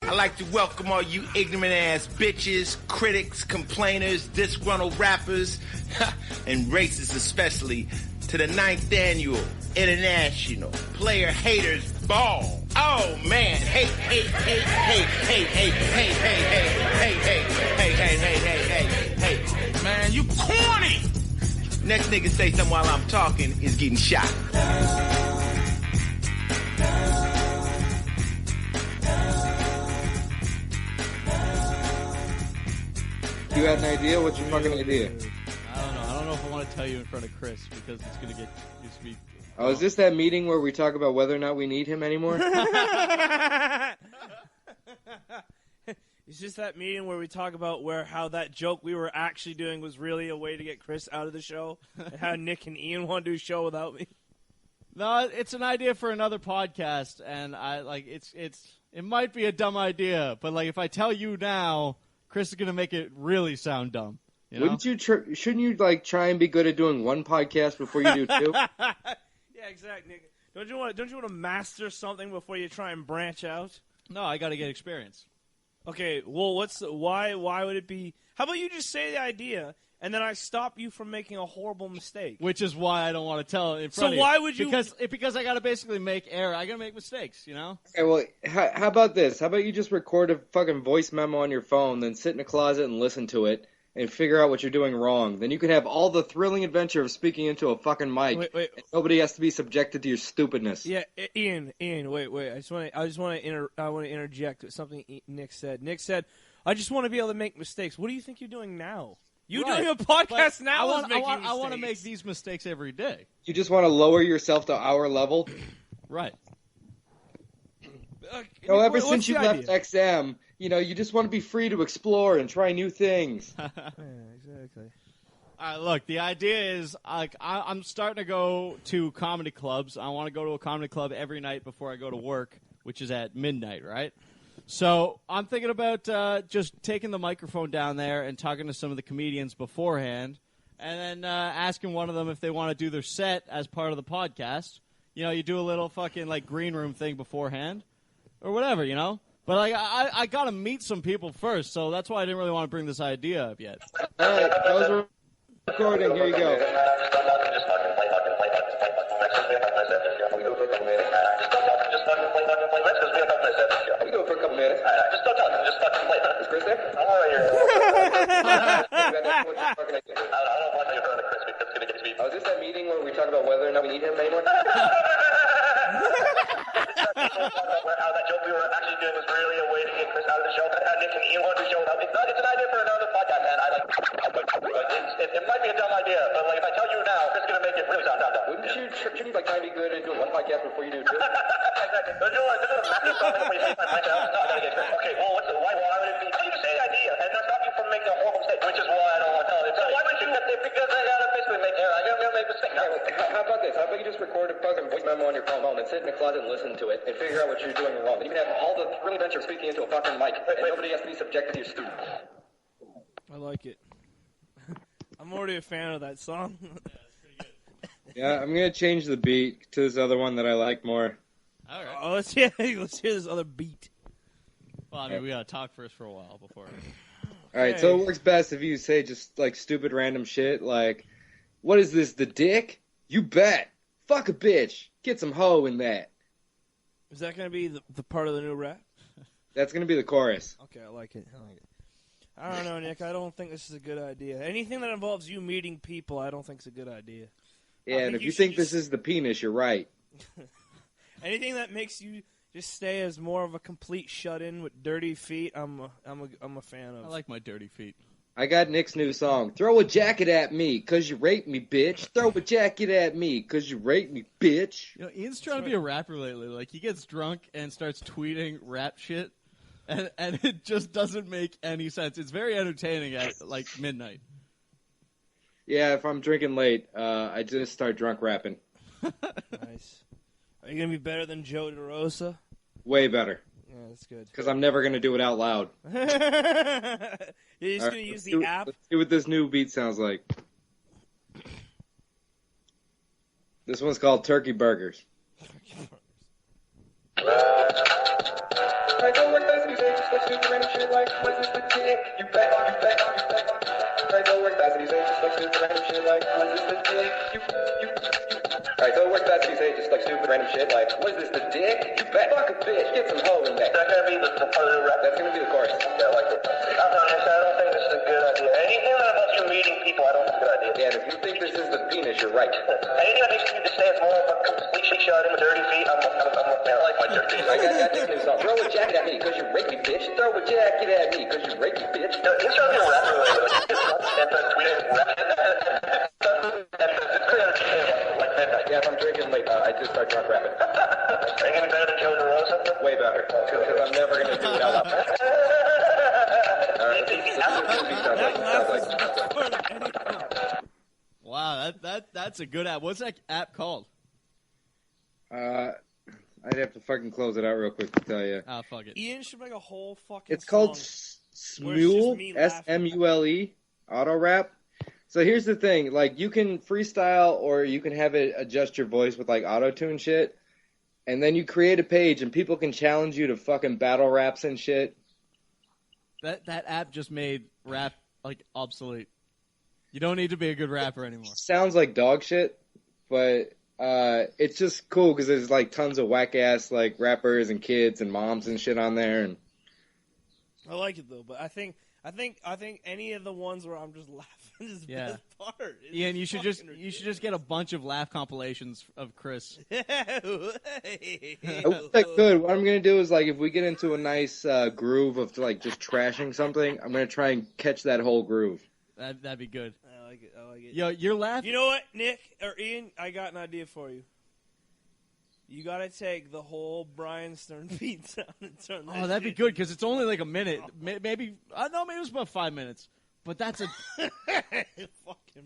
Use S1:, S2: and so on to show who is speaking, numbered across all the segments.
S1: I'd like to welcome all you ignorant-ass bitches, critics, complainers, disgruntled rappers, and racists especially, to the 9th Annual International Player Haters Ball. Oh, man. Hey. Man, you corny! Next nigga say something while I'm talking is getting shot.
S2: You had an idea? What's your fucking idea?
S3: I don't know if I want to tell you in front of Chris because it's going to get you to be...
S2: Oh, is this that meeting where we talk about whether or not we need him anymore?
S4: It's just that meeting where we talk about how that joke we were actually doing was really a way to get Chris out of the show, and how Nick and Ian want to do a show without me.
S3: No, it's an idea for another podcast, and it might be a dumb idea, but like if I tell you now, Chris is gonna make it really sound dumb. You know?
S2: Wouldn't you? Shouldn't you try and be good at doing one podcast before you do two?
S4: Yeah, exactly, Nick. Don't you want to master something before you try and branch out?
S3: No, I got to get experience.
S4: Okay, well, why would it be? How about you just say the idea, and then I stop you from making a horrible mistake?
S3: Which is why I don't want to tell it in front of you.
S4: So why would you?
S3: Because I got to basically make error. I got to make mistakes, you know?
S2: Okay, well, how about this? How about you just record a fucking voice memo on your phone, then sit in a closet and listen to it, and figure out what you're doing wrong. Then you can have all the thrilling adventure of speaking into a fucking mic.
S4: Wait.
S2: And nobody has to be subjected to your stupidness.
S4: Yeah, Ian, wait. I just want to interject with something Nick said. Nick said, "I just want to be able to make mistakes." What do you think you're doing now? You're doing a podcast now.
S3: I want to make these mistakes every day.
S2: You just want to lower yourself to our level?
S3: Right.
S2: No, ever since you left XM, you just want to be free to explore and try new things.
S4: Yeah, exactly.
S3: All right, look, the idea is I'm starting to go to comedy clubs. I want to go to a comedy club every night before I go to work, which is at midnight, right? So I'm thinking about just taking the microphone down there and talking to some of the comedians beforehand, and then asking one of them if they want to do their set as part of the podcast. You do a little fucking green room thing beforehand, or whatever, But I got to meet some people first, so that's why I didn't really want to bring this idea up yet.
S2: All right, that was recording. Here you go. We go for a couple minutes. Just don't talk. Just fucking play. Is Chris there? I don't want you to run to Chris because it's going to get me. Oh, is this that meeting where we talk about whether or not we need him anymore? How that joke we were actually doing was really a way to get Chris out of the show. Nick and Ian want to show up. It's an idea for another podcast, man. It might be a dumb idea, but if I tell you now, Chris is going to make it really sound dumb. Shouldn't you try and be good at doing one podcast before you do two? Exactly. Don't you want to master something before you say my mind? No, I got to get Chris. Okay, well, why would it be? How do you say the idea and not stop you from making a horrible mistake? Which is why I don't want to tell it. So why would you? Because I got to basically make error. I got to make mistakes. How about this? How about you just record a fucking voice memo on your phone and sit in a closet and listen to it and figure out what you're doing wrong. Then you can have all the thrilling adventure of speaking into a fucking mic. And nobody has to be subjected to your stupidness.
S4: I like it. I'm already a fan of that song.
S2: Yeah, I'm gonna change the beat to this other one that I like more.
S4: All right. Oh, let's hear this other beat.
S3: Well, I mean, we gotta talk first for a while before.
S2: All right, so it works best if you say just stupid random shit like, "What is this? The dick? You bet. Fuck a bitch. Get some hoe in that."
S4: Is that gonna be the part of the new rap?
S2: That's gonna be the chorus.
S4: Okay, I like it. I don't know, Nick. I don't think this is a good idea. Anything that involves you meeting people, I don't think is a good idea.
S2: Yeah, and if you think this is the penis, you're right.
S4: Anything that makes you just stay as more of a complete shut-in with dirty feet, I'm a fan of.
S3: I like my dirty feet.
S2: I got Nick's new song. Throw a jacket at me, 'cause you rape me, bitch. Throw a jacket at me, 'cause you rape me, bitch.
S3: Ian's trying to be a rapper lately. He gets drunk and starts tweeting rap shit, and it just doesn't make any sense. It's very entertaining at, midnight.
S2: Yeah, if I'm drinking late, I just start drunk rapping.
S4: Nice. Are you going to be better than Joe DeRosa?
S2: Way better.
S4: Yeah, that's good.
S2: Because I'm never going to do it out loud.
S4: You're just going to use the app?
S2: Let's see what this new beat sounds like. This one's called Turkey Burgers. Turkey Burgers. stupid random shit like, what's this the dick? You bet. Alright, so it works fast and you say just like stupid random shit like, what's this the dick? Alright, so it works fast and you say just like stupid random shit like, what is this the dick? You bet. Fuck a bitch, get some hoe in there. That's gonna be the part of the rap. That's gonna be the chorus. Yeah, I like it. I'm honest, I don't think this is a good idea. Anything that involves you meeting people, I don't think it's a good idea. Yeah, and if you think this is the penis, you're right. Anything that makes you to stand more of a complete shot in with dirty feet, I like my dirty feet. I got this new song. Throw a jacket at me, cause you rape me, bitch. Throw a jacket at me, cause you rape me, bitch. He's trying to be a rapper related. And then tweeting rap. Yeah, if I'm drinking late, I just start drunk rapping. Are you gonna be better than Joe DeRosa? Way better. Because I'm never gonna do it out loud.
S3: Wow, that's a good app. What's that app called?
S5: I'd have to fucking close it out real quick to tell you.
S3: Ah, fuck it.
S4: Ian should make a whole fucking
S5: It's called
S4: song where it's just me
S5: Smule,
S4: laughing.
S5: Smule, auto rap. So here's the thing, like, you can freestyle or you can have it adjust your voice with, like, auto-tune shit, and then you create a page and people can challenge you to fucking battle raps and shit.
S3: That app just made rap, like, obsolete. You don't need to be a good rapper anymore.
S5: Sounds like dog shit, but it's just cool because there's, like, tons of whack-ass, like, rappers and kids and moms and shit on there. And
S4: I like it, though, but I think any of the ones where I'm just laughing is the best part. It's
S3: Ian, you should just
S4: ridiculous.
S3: get a bunch of laugh compilations of Chris.
S5: I wish I could. What I'm going to do is, like, if we get into a nice groove of, like, just trashing something, I'm going to try and catch that whole groove.
S3: That'd be good.
S4: I like it.
S3: Yo, you're laughing.
S4: You know what, Nick or Ian? I got an idea for you. You gotta take the whole Brian Stern beat sound and turn that.
S3: Oh, that'd be
S4: shit
S3: good because it's only like a minute. Maybe it was about 5 minutes. But that's a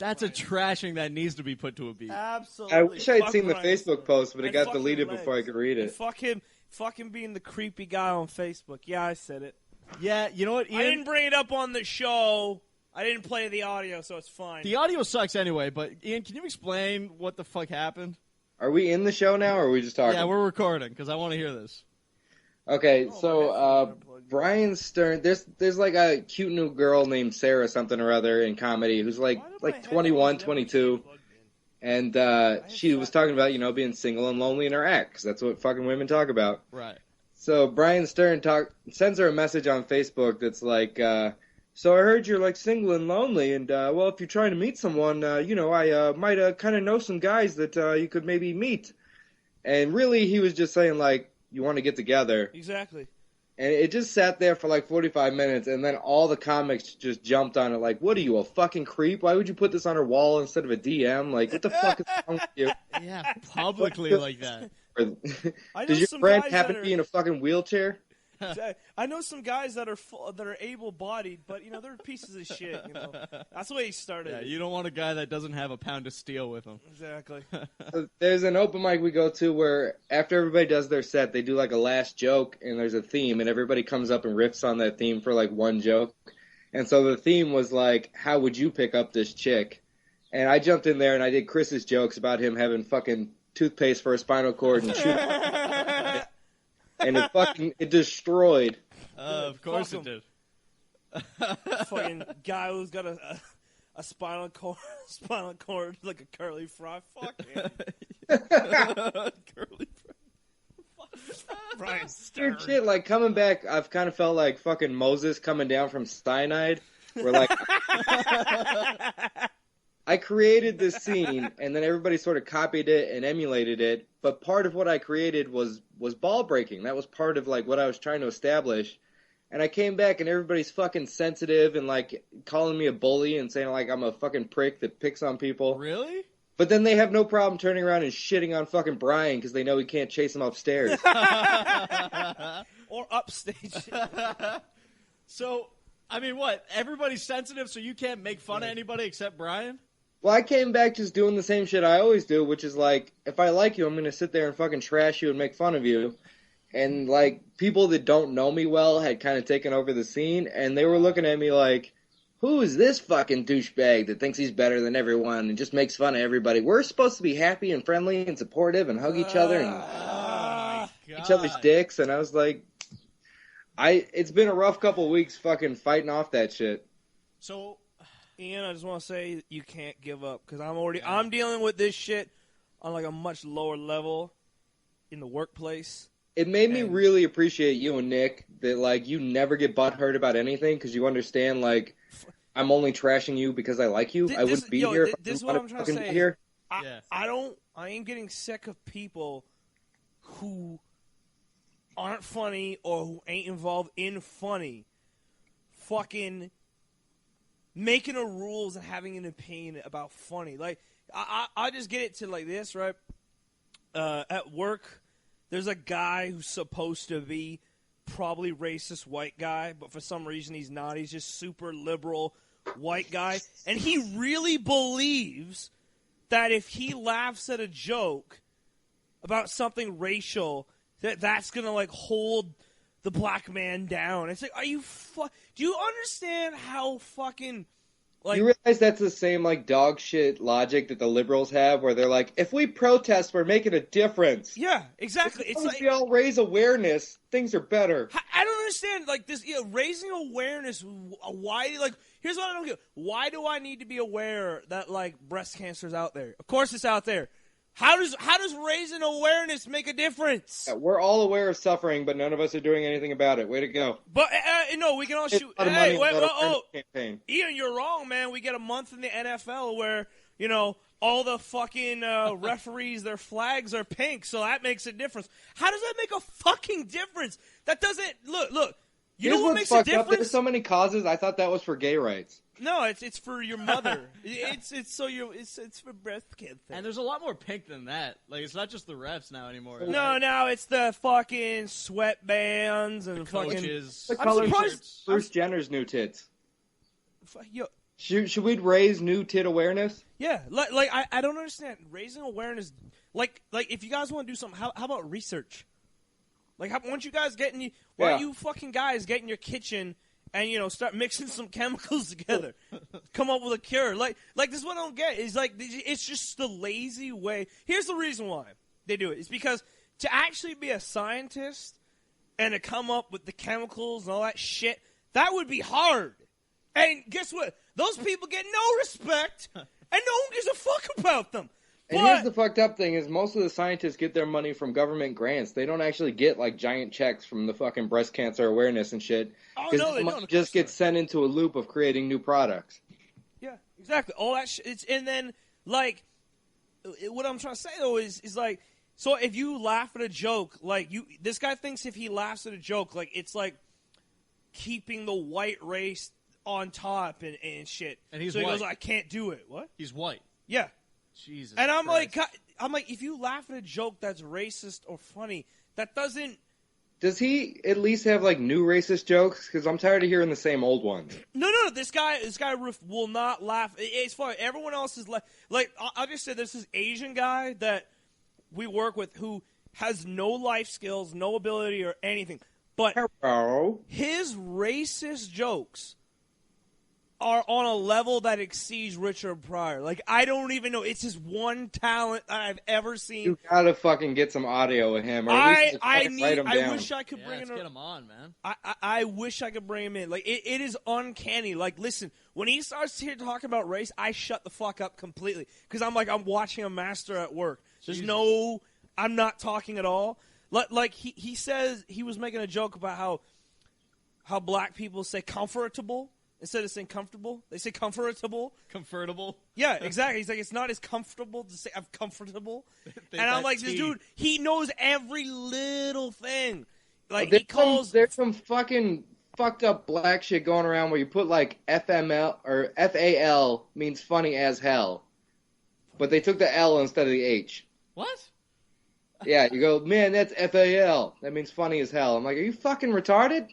S3: trashing that needs to be put to a beat.
S4: Absolutely.
S5: I wish I had
S4: Fuck
S5: seen the
S4: Brian
S5: Facebook
S4: Stern.
S5: post, but it
S4: And
S5: got
S4: fuck
S5: deleted
S4: your
S5: before I
S4: legs.
S5: could read
S4: And
S5: it.
S4: fuck him being the creepy guy on Facebook. Yeah, I said it.
S3: Yeah, you know what, Ian?
S4: I didn't bring it up on the show. I didn't play the audio, so it's fine.
S3: The audio sucks anyway, but Ian, can you explain what the fuck happened?
S5: Are we in the show now, or are we just talking?
S3: Yeah, we're recording because I want to hear this.
S5: Okay, so Brian Stern, there's like a cute new girl named Sarah something or other in comedy who's like 21, 22, and she was talking about, you know, being single and lonely in her act, 'cause that's what fucking women talk about.
S3: Right.
S5: So Brian Stern sends her a message on Facebook that's like, so I heard you're like single and lonely, and well, if you're trying to meet someone, you know, I might kind of know some guys that you could maybe meet. And really, he was just saying like, you want to get together.
S4: Exactly.
S5: And it just sat there for like 45 minutes, and then all the comics just jumped on it like, what are you, a fucking creep? Why would you put this on her wall instead of a DM? Like, what the fuck is wrong with you?
S3: Yeah, publicly like that.
S5: Does your friend happen to be in a fucking wheelchair?
S4: I know some guys that are able-bodied, but, you know, they're pieces of shit, you know. That's the way he started.
S3: Yeah, you don't want a guy that doesn't have a pound of steel with him.
S4: Exactly.
S5: So there's an open mic we go to where after everybody does their set, they do like a last joke, and there's a theme, and everybody comes up and riffs on that theme for like one joke. And so the theme was like, how would you pick up this chick? And I jumped in there and I did Chris's jokes about him having fucking toothpaste for a spinal cord and shooting. And it destroyed.
S3: Of course it did.
S4: Fucking guy who's got a spinal cord like a curly fry. Fuck him.
S3: Curly
S4: Brian Stern.
S5: Weird shit, like coming back, I've kind of felt like fucking Moses coming down from Cyanide. Where like I created this scene, and then everybody sort of copied it and emulated it. But part of what I created was ball breaking. That was part of like what I was trying to establish. And I came back, and everybody's fucking sensitive and like calling me a bully and saying like I'm a fucking prick that picks on people.
S3: Really?
S5: But then they have no problem turning around and shitting on fucking Brian because they know he can't chase him upstairs.
S4: Or upstage.
S3: So, I mean, what? Everybody's sensitive, so you can't make fun of anybody except Brian?
S5: Well, I came back just doing the same shit I always do, which is like, if I like you, I'm going to sit there and fucking trash you and make fun of you. And like, people that don't know me well had kind of taken over the scene, and they were looking at me like, who is this fucking douchebag that thinks he's better than everyone and just makes fun of everybody? We're supposed to be happy and friendly and supportive and hug each other and each other's dicks. And I was like, It's been a rough couple weeks fucking fighting off that shit.
S3: So,
S4: Ian, I just want to say you can't give up because I'm dealing with this shit on like a much lower level in the workplace.
S5: It made me really appreciate you and Nick that like you never get butthurt about anything because you understand like I'm only trashing you because I like you. I wouldn't be here.
S4: This is what I'm trying to say.
S5: Here.
S4: I am getting sick of people who aren't funny or who ain't involved in funny fucking making the rules and having an opinion about funny. Like, I just get it to like this, right? At work, there's a guy who's supposed to be probably racist white guy, but for some reason he's not. He's just super liberal white guy. And he really believes that if he laughs at a joke about something racial, that's going to, like, hold the black man down. It's like, do you understand how fucking, like...
S5: You realize that's the same, like, dog shit logic that the liberals have, where they're like, if we protest, we're making a difference.
S4: Yeah, exactly.
S5: It's like... we all raise awareness, things are better.
S4: I don't understand, like, this, raising awareness, why, like... Here's what I don't get. Why do I need to be aware that, like, breast cancer is out there? Of course it's out there. How does raising awareness make a difference?
S5: Yeah, we're all aware of suffering, but none of us are doing anything about it. Way to go.
S4: But, no, we can all shoot.
S5: Hey, campaign.
S4: Ian, you're wrong, man. We get a month in the NFL where, you know, all the fucking referees, their flags are pink, so that makes a difference. How does that make a fucking difference? That doesn't, look. You know what makes a difference?
S5: There's so many causes. I thought that was for gay rights.
S4: No, it's for your mother. it's for breast cancer.
S3: And there's a lot more pink than that. Like, it's not just the refs now anymore.
S4: No, it's the fucking sweatbands and the
S3: coaches.
S5: The colors of Bruce Jenner's new tits.
S4: Yo,
S5: should we raise new tit awareness?
S4: Yeah, like I don't understand raising awareness. Like if you guys want to do something, how about research? Like, once you guys why don't you fucking guys get in your kitchen and, you know, start mixing some chemicals together, come up with a cure? Like this is what I don't get. Is like, it's just the lazy way. Here's the reason why they do it. It's because to actually be a scientist and to come up with the chemicals and all that shit, that would be hard. And guess what? Those people get no respect, and no one gives a fuck about them.
S5: And here's the fucked up thing is most of the scientists get their money from government grants. They don't actually get, like, giant checks from the fucking breast cancer awareness and shit.
S4: Oh, no, they don't.
S5: Just get sent into a loop of creating new products.
S4: Yeah, exactly. All that shit. And then, like, what I'm trying to say, though, is like, so if you laugh at a joke, like, this guy thinks if he laughs at a joke, like, it's like keeping the white race on top and shit.
S3: And he's
S4: so he
S3: white.
S4: goes, I can't do it. What?
S3: He's white.
S4: Yeah.
S3: Jesus.
S4: And I'm
S3: Christ.
S4: like, if you laugh at a joke that's racist or funny, that doesn't.
S5: Does he at least have like new racist jokes? Because I'm tired of hearing the same old ones.
S4: No. This guy will not laugh. It's funny. Everyone else is like I just said. There's this Asian guy that we work with who has no life skills, no ability or anything. But his racist jokes are on a level that exceeds Richard Pryor. Like, I don't even know. It's his one talent that I've ever seen.
S5: You gotta fucking get some audio of him. Or at least write him down.
S4: I wish I could bring him.
S3: Get him on, man.
S4: I wish I could bring him in. Like, it is uncanny. Like, listen, when he starts here talking about race, I shut the fuck up completely. Because I'm watching a master at work. I'm not talking at all. Like, he says, he was making a joke about how black people say comfortable. Instead of saying comfortable, they say comfortable.
S3: Comfortable?
S4: Yeah, exactly. He's like, it's not as comfortable to say I'm comfortable. And I'm like, this dude, he knows every little thing. Like,
S5: there's some fucking fucked up black shit going around where you put like FML or FAL means funny as hell. But they took the L instead of the H.
S3: What?
S5: Yeah, you go, man, that's FAL. That means funny as hell. I'm like, are you fucking retarded?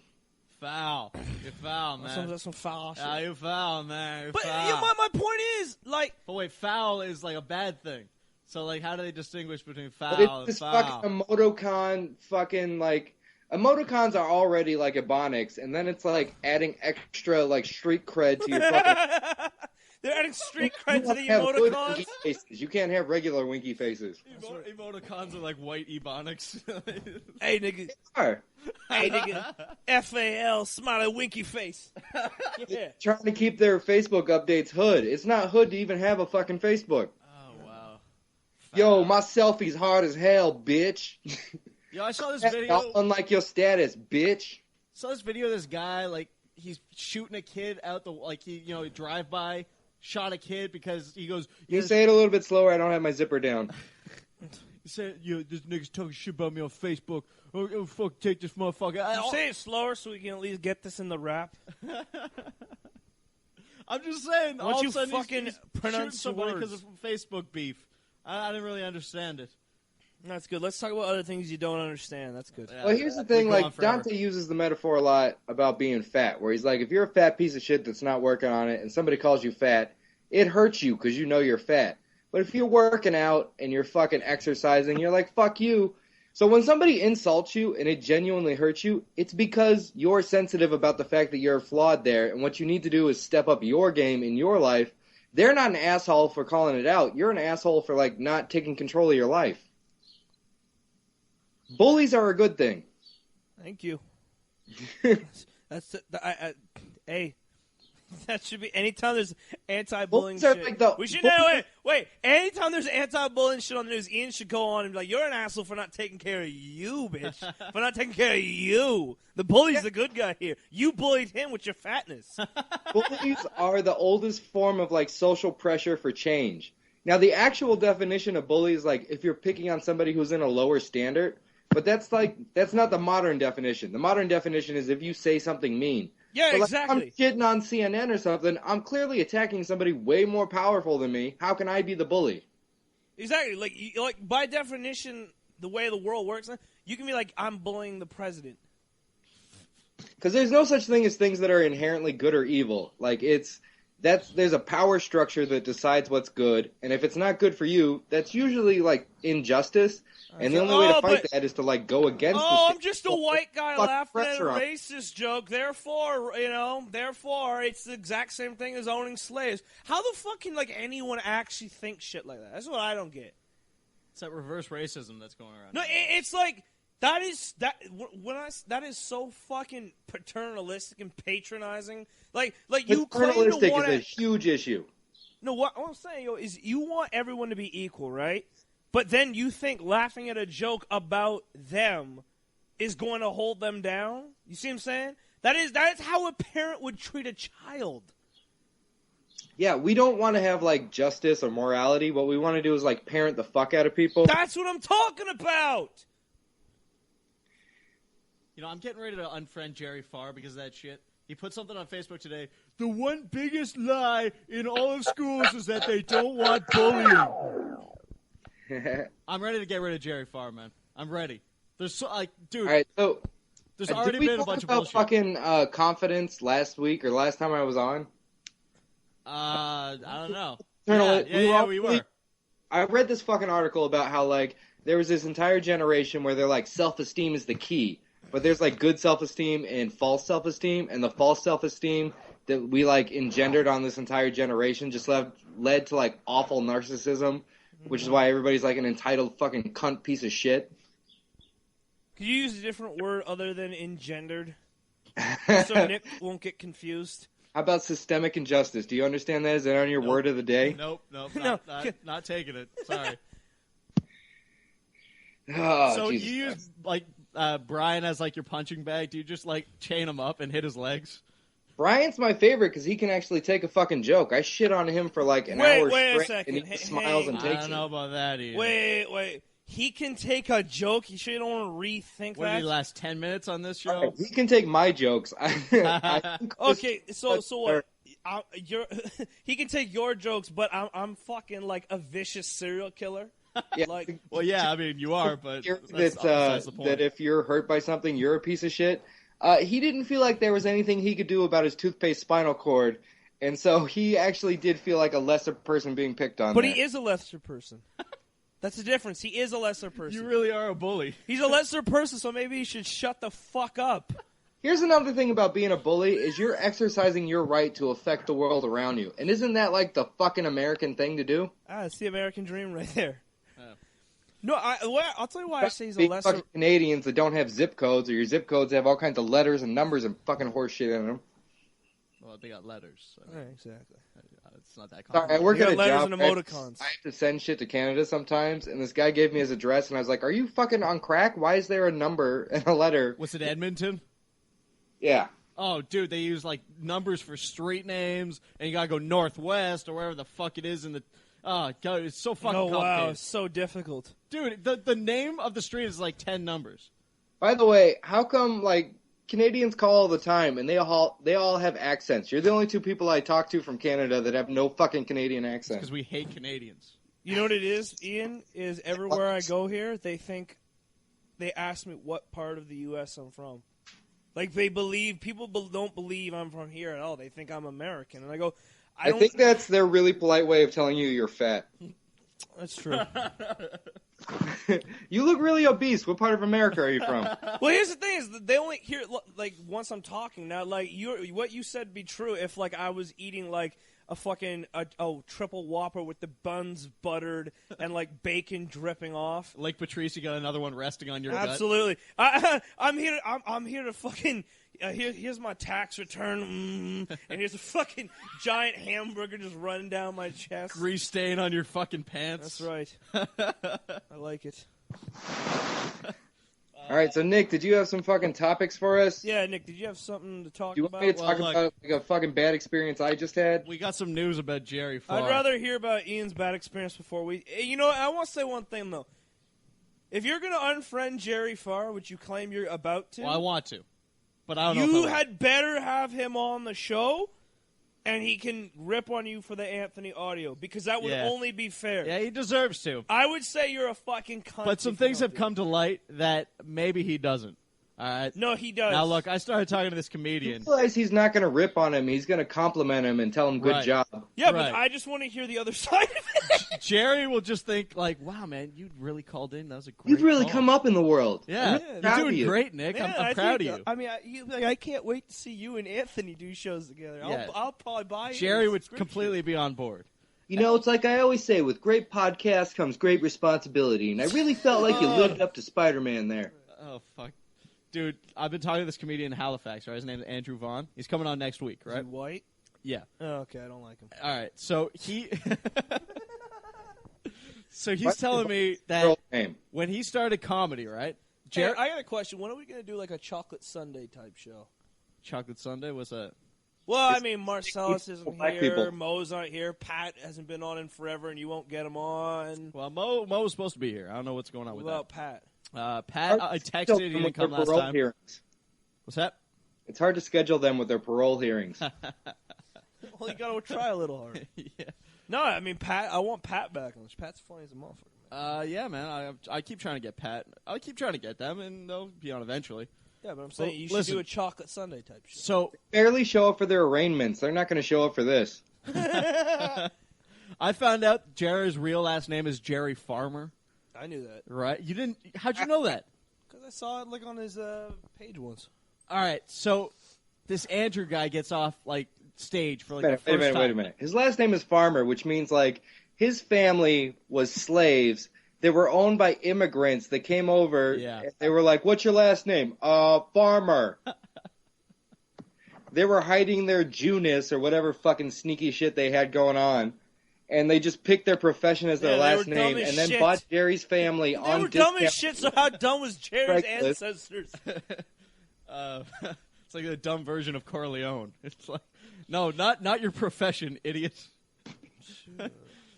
S3: Foul. You're foul, man.
S4: That's some foul shit.
S3: Yeah, you're foul, man. You're
S4: but
S3: foul.
S4: You know, my point is, like...
S3: But wait, foul is like a bad thing. So, like, how do they distinguish between foul
S5: but it's
S3: and
S5: this
S3: foul?
S5: fucking emoticon fucking, like... Emoticons are already, like, Ebonics, and then it's, like, adding extra, like, street cred to your fucking...
S4: They're adding street
S5: You
S4: cred to
S5: wanna
S4: the
S5: have good
S4: emoticons.
S5: winky faces. You can't have regular winky faces.
S3: Emoticons are like white ebonics.
S4: Hey, nigga.
S5: Are.
S4: Hey, nigga. FAL, smiley winky face. Yeah.
S5: Trying to keep their Facebook updates hood. It's not hood to even have a fucking Facebook.
S3: Oh, wow.
S5: Yo, my selfie's hard as hell, bitch.
S3: Yo, I saw this video.
S5: Unlike your status, bitch.
S3: Saw this video of this guy, like, he's shooting a kid out the, like, he drive by, shot a kid because he goes.
S5: Can you say it a little bit slower? I don't have my zipper down.
S3: He said, this nigga's talking shit about me on Facebook. Oh fuck, take this motherfucker.
S4: You say it slower so we can at least get this in the rap.
S3: I'm just saying.
S4: Why don't
S3: all
S4: you
S3: of a sudden
S4: fucking
S3: he's
S4: pronounce
S3: shooting
S4: the
S3: somebody
S4: words?
S3: because of Facebook beef. I didn't really understand it.
S4: That's good. Let's talk about other things you don't understand. That's good.
S3: Yeah,
S5: Well, here's the
S3: we
S5: thing,
S3: go on
S5: like,
S3: forever.
S5: Dante uses the metaphor a lot about being fat, where he's like, if you're a fat piece of shit that's not working on it and somebody calls you fat, it hurts you because you know you're fat. But if you're working out and you're fucking exercising, you're like, fuck you. So when somebody insults you and it genuinely hurts you, it's because you're sensitive about the fact that you're flawed there, and what you need to do is step up your game in your life. They're not an asshole for calling it out. You're an asshole for, like, not taking control of your life. Bullies are a good thing.
S4: Thank you. That's hey. That should be anytime there's anti-bullying
S5: Bullies are
S4: shit.
S5: like the-
S4: We should wait. Anytime there's anti-bullying shit on the news, Ian should go on and be like, "You're an asshole for not taking care of you, bitch. For not taking care of you. The bully's the good guy here. You bullied him with your fatness."
S5: Bullies are the oldest form of, like, social pressure for change. Now, the actual definition of bully is, like, if you're picking on somebody who's in a lower standard, but that's not the modern definition. The modern definition is if you say something mean.
S4: Yeah,
S5: But, like,
S4: exactly.
S5: if I'm shitting on CNN or something, I'm clearly attacking somebody way more powerful than me. How can I be the bully?
S4: Exactly. Like by definition, the way the world works, you can be like, "I'm bullying the president."
S5: Because there's no such thing as things that are inherently good or evil. Like, there's a power structure that decides what's good, and if it's not good for you, that's usually, like, injustice. And the only way to fight that is to, like, go against the
S4: I'm just a white guy
S5: fuck
S4: laughing at a
S5: pressure on-
S4: racist joke. Therefore, it's the exact same thing as owning slaves. How the fuck can, like, anyone actually think shit like that? That's what I don't get.
S3: It's that reverse racism that's going around.
S4: No, it's like that is so fucking paternalistic and patronizing. Like you claim to
S5: Paternalistic
S4: want
S5: is a huge issue.
S4: No, what I'm saying is you want everyone to be equal, right? But then you think laughing at a joke about them is going to hold them down? You see what I'm saying? That is how a parent would treat a child.
S5: Yeah, we don't want to have, like, justice or morality. What we want to do is, like, parent the fuck out of people.
S4: That's what I'm talking about.
S3: I'm getting ready to unfriend Jerry Farr because of that shit. He put something on Facebook today. The one biggest lie in all of schools is that they don't want bullying. I'm ready to get rid of Jerry Farr, man. I'm ready. There's dude.
S5: All right, so
S3: there's already
S5: did we
S3: been a
S5: talk
S3: bunch of
S5: about
S3: bullshit.
S5: fucking confidence last week or last time I was on?
S3: I don't know. We were.
S5: I read this fucking article about how, like, there was this entire generation where they're like, self-esteem is the key. But there's, like, good self-esteem and false self-esteem, and the false self-esteem that we, like, engendered on this entire generation just led to, like, awful narcissism, which is why everybody's, like, an entitled fucking cunt piece of shit.
S4: Could you use a different word other than engendered? So Nick won't get confused.
S5: How about systemic injustice? Do you understand that? Is that on your word of the day?
S3: Nope, not taking it. Sorry.
S5: Oh,
S3: so
S5: Jesus
S3: you
S5: Christ.
S3: use, like, Brian as, like, your punching bag? Do you just, like, chain him up and hit his legs?
S5: Brian's my favorite because he can actually take a fucking joke. I shit on him for like an hour
S4: wait a
S5: straight,
S4: second.
S5: and he just smiles and
S3: I
S5: takes
S3: don't
S5: it.
S3: know about that either.
S4: Wait. He can take a joke. You sure you don't want to rethink
S3: What
S4: that?
S3: did he last 10 minutes on this show?
S5: He can take my jokes.
S4: Okay, so what? He can take your jokes, but I'm fucking like a vicious serial killer.
S5: Yeah.
S4: Like,
S3: Well, yeah, I mean, you are, but
S5: Hear
S3: that's besides the point.
S5: that if you're hurt by something, you're a piece of shit. He didn't feel like there was anything he could do about his toothpaste spinal cord, and so he actually did feel like a lesser person being picked on.
S4: but
S5: there.
S4: he is a lesser person. That's the difference. He is a lesser person.
S3: You really are a bully.
S4: He's a lesser person, so maybe he should shut the fuck up.
S5: Here's another thing about being a bully is you're exercising your right to affect the world around you. And isn't that like the fucking American thing to do?
S4: It's the American dream right there.
S3: Oh.
S4: No, I'll tell you why I say he's a
S5: Big
S4: lesser.
S5: fucking Canadians that don't have zip codes, or your zip codes have all kinds of letters and numbers and fucking horse shit in them.
S3: Well, they got letters. So
S4: Yeah, exactly.
S3: it's not that
S5: Sorry, I
S3: complicated.
S5: work
S4: They
S5: at
S4: got
S5: a
S4: letters
S5: job.
S4: and emoticons.
S5: I have to send shit to Canada sometimes, and this guy gave me his address, and I was like, "Are you fucking on crack? Why is there a number and a letter?"
S3: Was it Edmonton?
S5: Yeah.
S3: Oh, dude, they use like numbers for street names, and you gotta go northwest or wherever the fuck it is in the. Oh god, it's so fucking
S4: Oh wow,
S3: complicated.
S4: it's so difficult.
S3: Dude, the name of the street is like 10 numbers.
S5: By the way, how come like Canadians call all the time, and they all have accents? You're the only two people I talk to from Canada that have no fucking Canadian accent.
S3: Because we hate Canadians.
S4: You know what it is, Ian? Is everywhere I go here, they ask me what part of the U.S. I'm from. Like people don't believe I'm from here at all. They think I'm American, and I go, I
S5: think that's their really polite way of telling you you're fat.
S4: That's true.
S5: You look really obese. What part of America are you from?
S4: Well, here's the thing: is that they only hear like once I'm talking. Now, like what you said be true. If like I was eating like a fucking triple Whopper with the buns buttered and like bacon dripping off.
S3: Lake Patrice, you got another one resting on your gut.
S4: Absolutely. I'm here to fucking. Here's my tax return, and here's a fucking giant hamburger just running down my chest.
S3: Grease stain on your fucking pants.
S4: That's right. I like it.
S5: All right, so Nick, did you have some fucking topics for us?
S4: Yeah, Nick, did you have something to talk
S5: Do you
S4: about?
S5: want me to talk
S3: Well,
S5: about like a fucking bad experience I just had?
S3: We got some news about Jerry Farr.
S4: I'd rather hear about Ian's bad experience before we. You know, I want to say one thing though. If you're gonna unfriend Jerry Farr, which you claim you're about to,
S3: Well, I want to, but I don't know.
S4: you
S3: if I
S4: had better have him on the show, and he can rip on you for the Anthony audio because that would
S3: Yeah.
S4: only be fair.
S3: Yeah, he deserves to.
S4: I would say you're a fucking cunt.
S3: But some
S4: if you
S3: things
S4: don't
S3: have
S4: do
S3: come to light that maybe he doesn't. All right.
S4: it. No, he does.
S3: Now look, I started talking to this
S5: You
S3: comedian.
S5: realize he's not going to rip on him. He's going to compliment him and tell him good
S3: Right.
S5: job.
S4: Yeah,
S3: Right.
S4: but I just want to hear the other side of it.
S3: Jerry will just think like, "Wow, man, you really called in. That was a great.
S5: You've really
S3: call."
S5: come up in the world.
S3: Yeah,
S5: I'm really proud
S3: you're
S5: of
S3: doing
S5: you.
S3: great, Nick.
S4: Man,
S3: I'm proud of you.
S4: I mean, I can't wait to see you and Anthony do shows together.
S3: Yeah.
S4: I'll probably buy you
S3: Jerry
S4: a
S3: would
S4: subscription.
S3: completely be on board.
S5: You know, it's like I always say, with great podcasts comes great responsibility, and I really felt like you lived up to Spider-Man there.
S3: Oh fuck, dude! I've been talking to this comedian in Halifax. Right, his name is Andrew Vaughn. He's coming on next week,
S4: Is he
S3: right?
S4: white?
S3: Yeah.
S4: Oh, okay, I don't like him.
S3: All right. So he. So he's
S5: What's
S3: telling
S5: the
S3: me that
S5: Girl name.
S3: when he started comedy, right?
S4: Hey, I got a question. When are we going to do like a Chocolate Sunday type show?
S3: Chocolate Sunday was a.
S4: Well, I mean, Marcellus isn't
S5: Black
S4: here.
S5: people.
S4: Mo's not here. Pat hasn't been on in forever, and you won't get him on.
S3: Well, Mo was supposed to be here. I don't know what's going on
S4: What
S3: with
S4: about Pat?
S3: that. Pat, I
S5: Schedule
S3: texted. He
S5: them
S3: didn't
S5: with their
S3: come last
S5: parole
S3: time.
S5: hearings.
S3: What's that?
S5: It's hard to schedule them with their parole hearings.
S4: Well, you got to try a little harder.
S3: Yeah.
S4: No, I mean, Pat. I want Pat back on this. Pat's funny as a motherfucker, man.
S3: Yeah, man. I keep trying to get Pat. I keep trying to get them, and they'll be on eventually.
S4: Yeah, but I'm saying
S3: Well,
S4: you should
S3: listen.
S4: do a Chocolate Sunday type show.
S3: So
S5: Barely show up for their arraignments. They're not going to show up for this.
S3: I found out Jerry's real last name is Jerry Farmer.
S4: I knew that
S3: Right? You didn't? How'd you know that?
S4: because I saw it like on his page once.
S3: All right. So this Andrew guy gets off like stage for like
S5: Wait
S3: the
S5: a
S3: first
S5: minute,
S3: time.
S5: wait a minute. His last name is Farmer, which means like his family was slaves. They were owned by immigrants that came over.
S3: Yeah.
S5: They were like, "What's your last name?" Farmer. They were hiding their Jewness or whatever fucking sneaky shit they had going on, and they just picked their profession as their
S4: Yeah, they
S5: last
S4: were dumb
S5: name,
S4: as
S5: and then
S4: shit.
S5: bought Jerry's family
S4: They
S5: on
S4: were dumb as
S5: discount.
S4: shit, so how dumb was Jerry's
S5: Craigslist.
S4: ancestors?
S3: It's like a dumb version of Corleone. It's like, no, not your profession, idiot.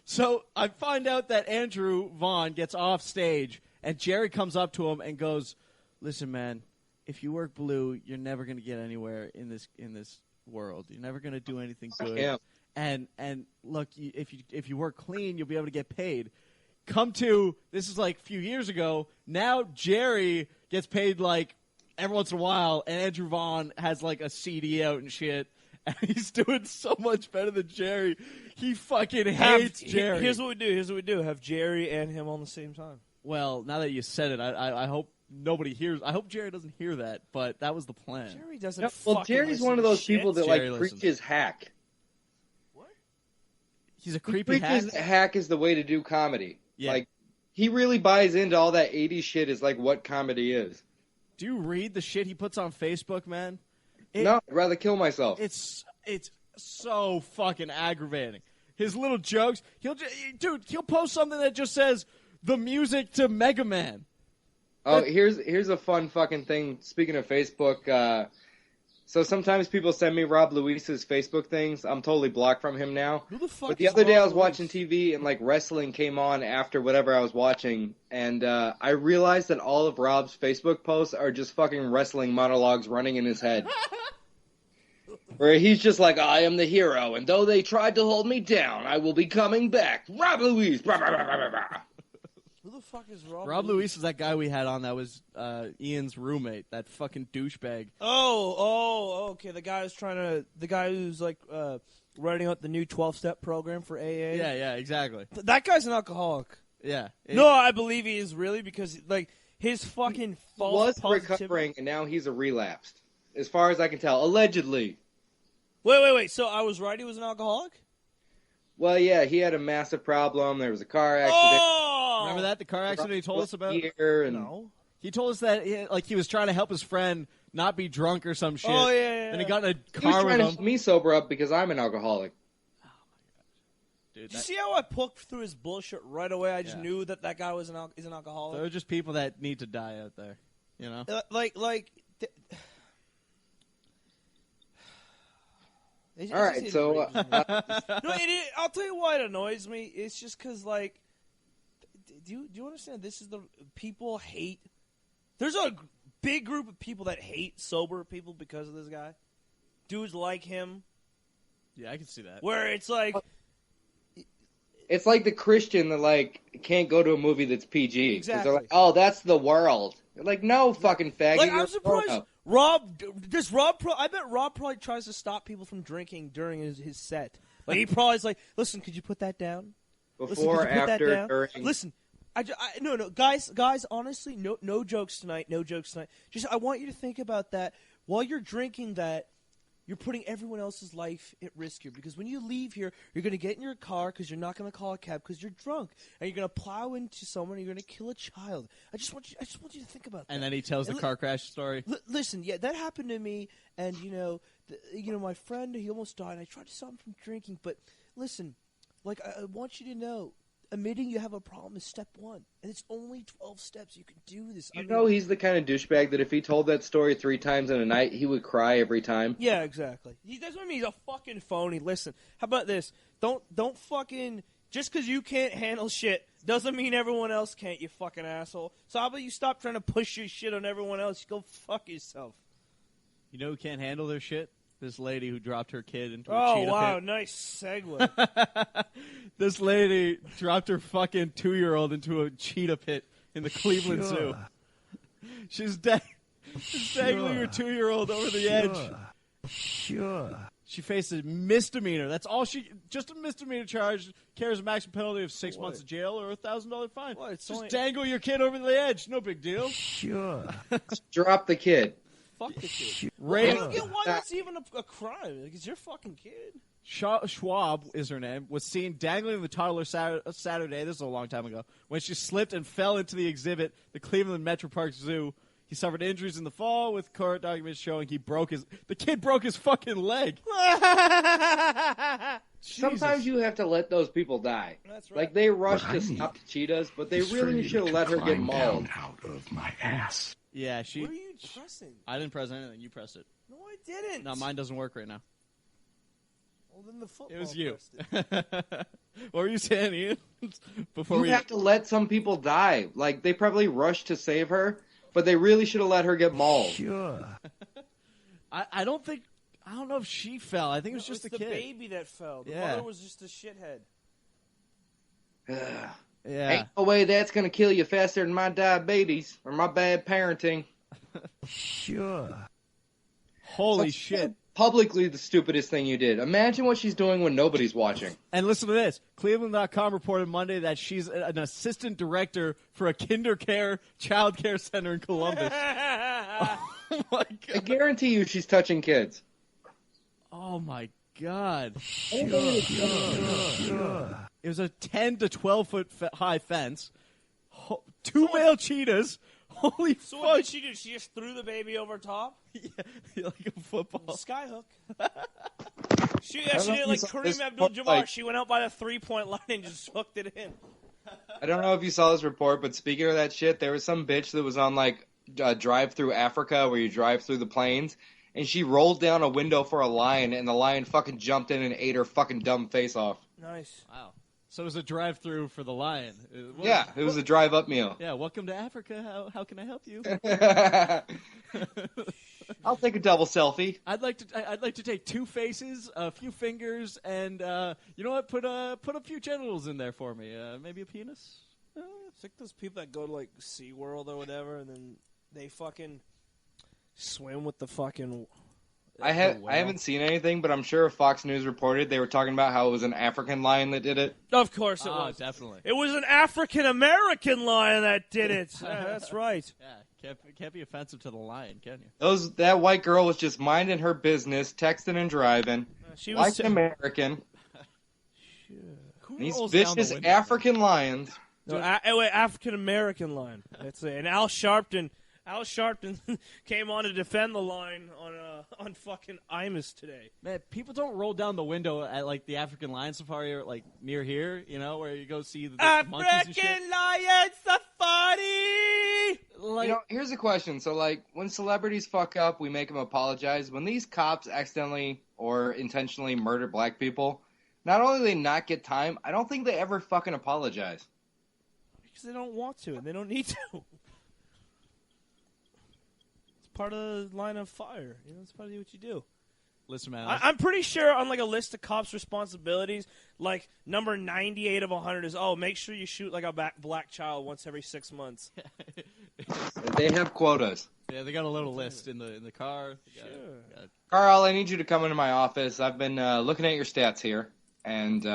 S3: So I find out that Andrew Vaughn gets off stage, and Jerry comes up to him and goes, "Listen, man, if you work blue, you're never going to get anywhere in this world. You're never going to do anything good.
S5: Yeah.
S3: And look, if you work clean, you'll be able to get paid." Come to this is like a few years ago. Now Jerry gets paid like every once in a while, and Andrew Vaughn has like a CD out and shit. And he's doing so much better than Jerry. He fucking hates Jerry.
S4: Here's what we do. Have Jerry and him on the same time.
S3: Well, now that you said it, I hope nobody hears. I hope Jerry doesn't hear that, but that was the plan.
S4: Jerry doesn't.
S5: No, well,
S4: fucking
S5: Jerry's
S4: listen
S5: one of
S4: to
S5: those
S4: shit.
S5: people that
S3: Jerry
S5: like
S3: listens.
S5: preaches hack.
S3: He's a
S5: He
S3: creepy hack.
S5: preaches that hack is the way to do comedy.
S3: Yeah.
S5: Like, he really buys into all that 80s shit is like what comedy is.
S3: Do you read the shit he puts on Facebook, man?
S5: No, I'd rather kill myself.
S3: It's so fucking aggravating. His little jokes. He'll post something that just says the music to Mega Man.
S5: Oh, here's a fun fucking thing. Speaking of Facebook, so sometimes people send me Rob Luis's Facebook things. I'm totally blocked from him now.
S4: Who the fuck
S5: But the
S4: is
S5: other day I
S4: Rob
S5: was watching
S4: Luis?
S5: TV and like wrestling came on after whatever I was watching, and I realized that all of Rob's Facebook posts are just fucking wrestling monologues running in his head. Where he's just like, I am the hero, and though they tried to hold me down, I will be coming back. Rob Luis! Blah, blah, blah, blah, blah.
S4: Who the fuck is Rob?
S3: Rob Luis is that guy we had on that was Ian's roommate, that fucking douchebag.
S4: Okay. The guy who's like writing out the new 12-step program for AA.
S3: Yeah, exactly.
S4: That guy's an alcoholic.
S3: Yeah.
S4: No, I believe he is really because like his fucking false
S5: Was
S4: positivity.
S5: recovering, and now he's a relapsed. As far as I can tell. Allegedly.
S4: Wait. So I was right. He was an alcoholic.
S5: Well, yeah, he had a massive problem. There was a car accident.
S4: Oh,
S3: Remember that? The car accident he told us about?
S5: Here and
S4: No.
S3: He told us that he was trying to help his friend not be drunk or some shit.
S4: Oh, yeah.
S3: And he got in a
S5: He was
S3: car
S5: trying
S3: with
S5: to
S3: him.
S5: help me sober up because I'm an alcoholic.
S3: Dude,
S4: Did you see how I poked through his bullshit right away? I just
S3: Yeah.
S4: knew that guy was is an alcoholic.
S3: There are just people that need to die out there, you know?
S5: All right, so
S4: I'll tell you why it annoys me. It's just because, like, do you understand? This is the people hate. There's a big group of people that hate sober people because of this guy. Dudes like him,
S3: Yeah, I can see that.
S4: where it's like,
S5: it's like the Christian that like can't go to a movie that's PG. 'Cause
S4: Exactly.
S5: They're like, oh, that's the world. You're like, no, fucking faggot.
S4: like
S5: you're
S4: I'm
S5: a
S4: surprised.
S5: porno.
S4: I bet Rob probably tries to stop people from drinking during his set. Like he probably is like, listen, could you put that down? Listen,
S5: Before,
S4: could you put that
S5: after,
S4: down?
S5: during.
S4: Listen, no, guys, honestly, no jokes tonight, no jokes tonight. Just, I want you to think about that while you're drinking. That you're putting everyone else's life at risk here, because when you leave here, you're going to get in your car because you're not going to call a cab because you're drunk, and you're going to plow into someone. And you're going to kill a child. I just want you to think about that.
S3: And then he tells the car crash story.
S4: Listen, yeah, that happened to me, and my friend, he almost died. I tried to stop him from drinking, but listen, like I want you to know, admitting you have a problem is step one, and it's only 12 steps. You can do this.
S5: You know, he's the kind of douchebag that if he told that story 3 times in a night, he would cry every time.
S4: Yeah, exactly. That's what I mean. He's a fucking phony. Listen, how about this? Don't fucking just because you can't handle shit doesn't mean everyone else can't. You fucking asshole. So how about you stop trying to push your shit on everyone else? You go fuck yourself.
S3: You know who can't handle their shit? This lady who dropped her kid into a
S4: Oh
S3: cheetah
S4: wow,
S3: pit.
S4: nice segue.
S3: This lady dropped her fucking 2-year-old into a cheetah pit in the Cleveland Zoo. She's dangling her 2-year-old over the edge.
S6: Sure.
S3: She faces misdemeanor. That's all just a misdemeanor charge. Carries a maximum penalty of 6 months of jail or a $1,000 fine.
S4: What, it's
S3: Just
S4: only-
S3: dangle your kid over the edge. No big deal.
S6: Sure.
S5: Drop the kid.
S4: Fuck the kid. I
S3: Ray
S4: don't get why that's even a crime. Like, it's your fucking kid.
S3: Schwab is her name, was seen dangling the toddler Saturday, this is a long time ago, when she slipped and fell into the exhibit, the Cleveland Metro Park Zoo. He suffered injuries in the fall, with court documents showing the kid broke his fucking leg.
S5: Sometimes you have to let those people die.
S4: That's right.
S5: Like, they rush
S6: What I
S5: to
S6: need
S5: stop the cheetahs, but they
S6: It's for
S5: really
S6: you
S5: should have
S6: to
S5: let her get
S6: climb
S5: mauled.
S6: down out of my ass.
S3: Yeah,
S4: What are you pressing?
S3: I didn't press anything. You pressed it.
S4: No, I didn't.
S3: No, mine doesn't work right now.
S4: Well, then the football
S3: It was you.
S4: pressed it.
S3: What were you saying, Ian? Before
S5: You
S3: we
S5: have to let some people die. Like, they probably rushed to save her, but they really should have let her get mauled.
S6: Sure.
S3: I don't know if she fell. I think it was just
S4: It's
S3: the
S4: the
S3: kid.
S4: baby that fell. The
S3: Yeah.
S4: mother was just a shithead.
S3: Yeah.
S5: Ain't no way that's gonna kill you faster than my diabetes or my bad parenting.
S6: Sure.
S3: Holy
S5: So
S3: shit.
S5: publicly the stupidest thing you did. Imagine what she's doing when nobody's watching.
S3: And listen to this. Cleveland.com reported Monday that she's an assistant director for a child care center in Columbus. Oh, my
S5: I
S3: God.
S5: guarantee you she's touching kids.
S3: Oh, my God.
S6: Sure.
S3: It was a 10 to 12 foot high fence. 2 male cheetahs. Holy
S4: So
S3: fuck.
S4: what did she do? She just threw the baby over top?
S3: Yeah, like a football.
S4: Skyhook. She
S5: don't know
S4: did
S5: if
S4: like
S5: you saw
S4: Kareem
S5: this
S4: Abdul-Jabbar.
S5: report, like-
S4: She went out by the 3-point line and just hooked it in.
S5: I don't know if you saw this report, but speaking of that shit, there was some bitch that was on like Drive Through Africa where you drive through the plains, and she rolled down a window for a lion, and the lion fucking jumped in and ate her fucking dumb face off.
S4: Nice.
S3: Wow. So it was a drive-through for the lion.
S5: Yeah, it was a drive-up meal.
S3: Yeah, welcome to Africa. How can I help you?
S5: I'll take a double selfie.
S3: I'd like to take 2 faces, a few fingers, and you know what? Put a few genitals in there for me. Maybe a penis.
S4: It's like those people that go to like SeaWorld or whatever, and then they fucking swim with the fucking.
S5: I haven't seen anything, but I'm sure if Fox News reported, they were talking about how it was an African lion that did it.
S4: Of course it
S3: Oh,
S4: was.
S3: definitely.
S4: It was an African American lion that did it. Yeah, that's right.
S3: Yeah, can't be offensive to the lion, can you?
S5: That white girl was just minding her business, texting and driving,
S4: She
S5: like
S4: was.
S5: an American.
S3: Who
S5: These
S3: rolls down the
S5: vicious
S3: window?
S5: African lions.
S4: No, African American line. That's it. And Al Sharpton came on to defend the line on fucking Imus today.
S3: Man, people don't roll down the window at like the African Lion Safari or like near here, you know, where you go see the monkeys and shit.
S4: African Lion Safari.
S3: Like,
S5: Here's a question. So, like, when celebrities fuck up, we make them apologize. When these cops accidentally or intentionally murder black people, not only do they not get time, I don't think they ever fucking apologize.
S4: Because they don't want to and they don't need to. It's part of the line of fire. You know, it's part of what you do.
S3: listen, man.
S4: I'm pretty sure on like a list of cops' responsibilities, like number 98 of 100 is, make sure you shoot like a black child once every 6 months.
S5: They have quotas.
S3: Yeah, they got a little list in the car.
S4: Sure.
S5: Carl, I need you to come into my office. I've been looking at your stats here, and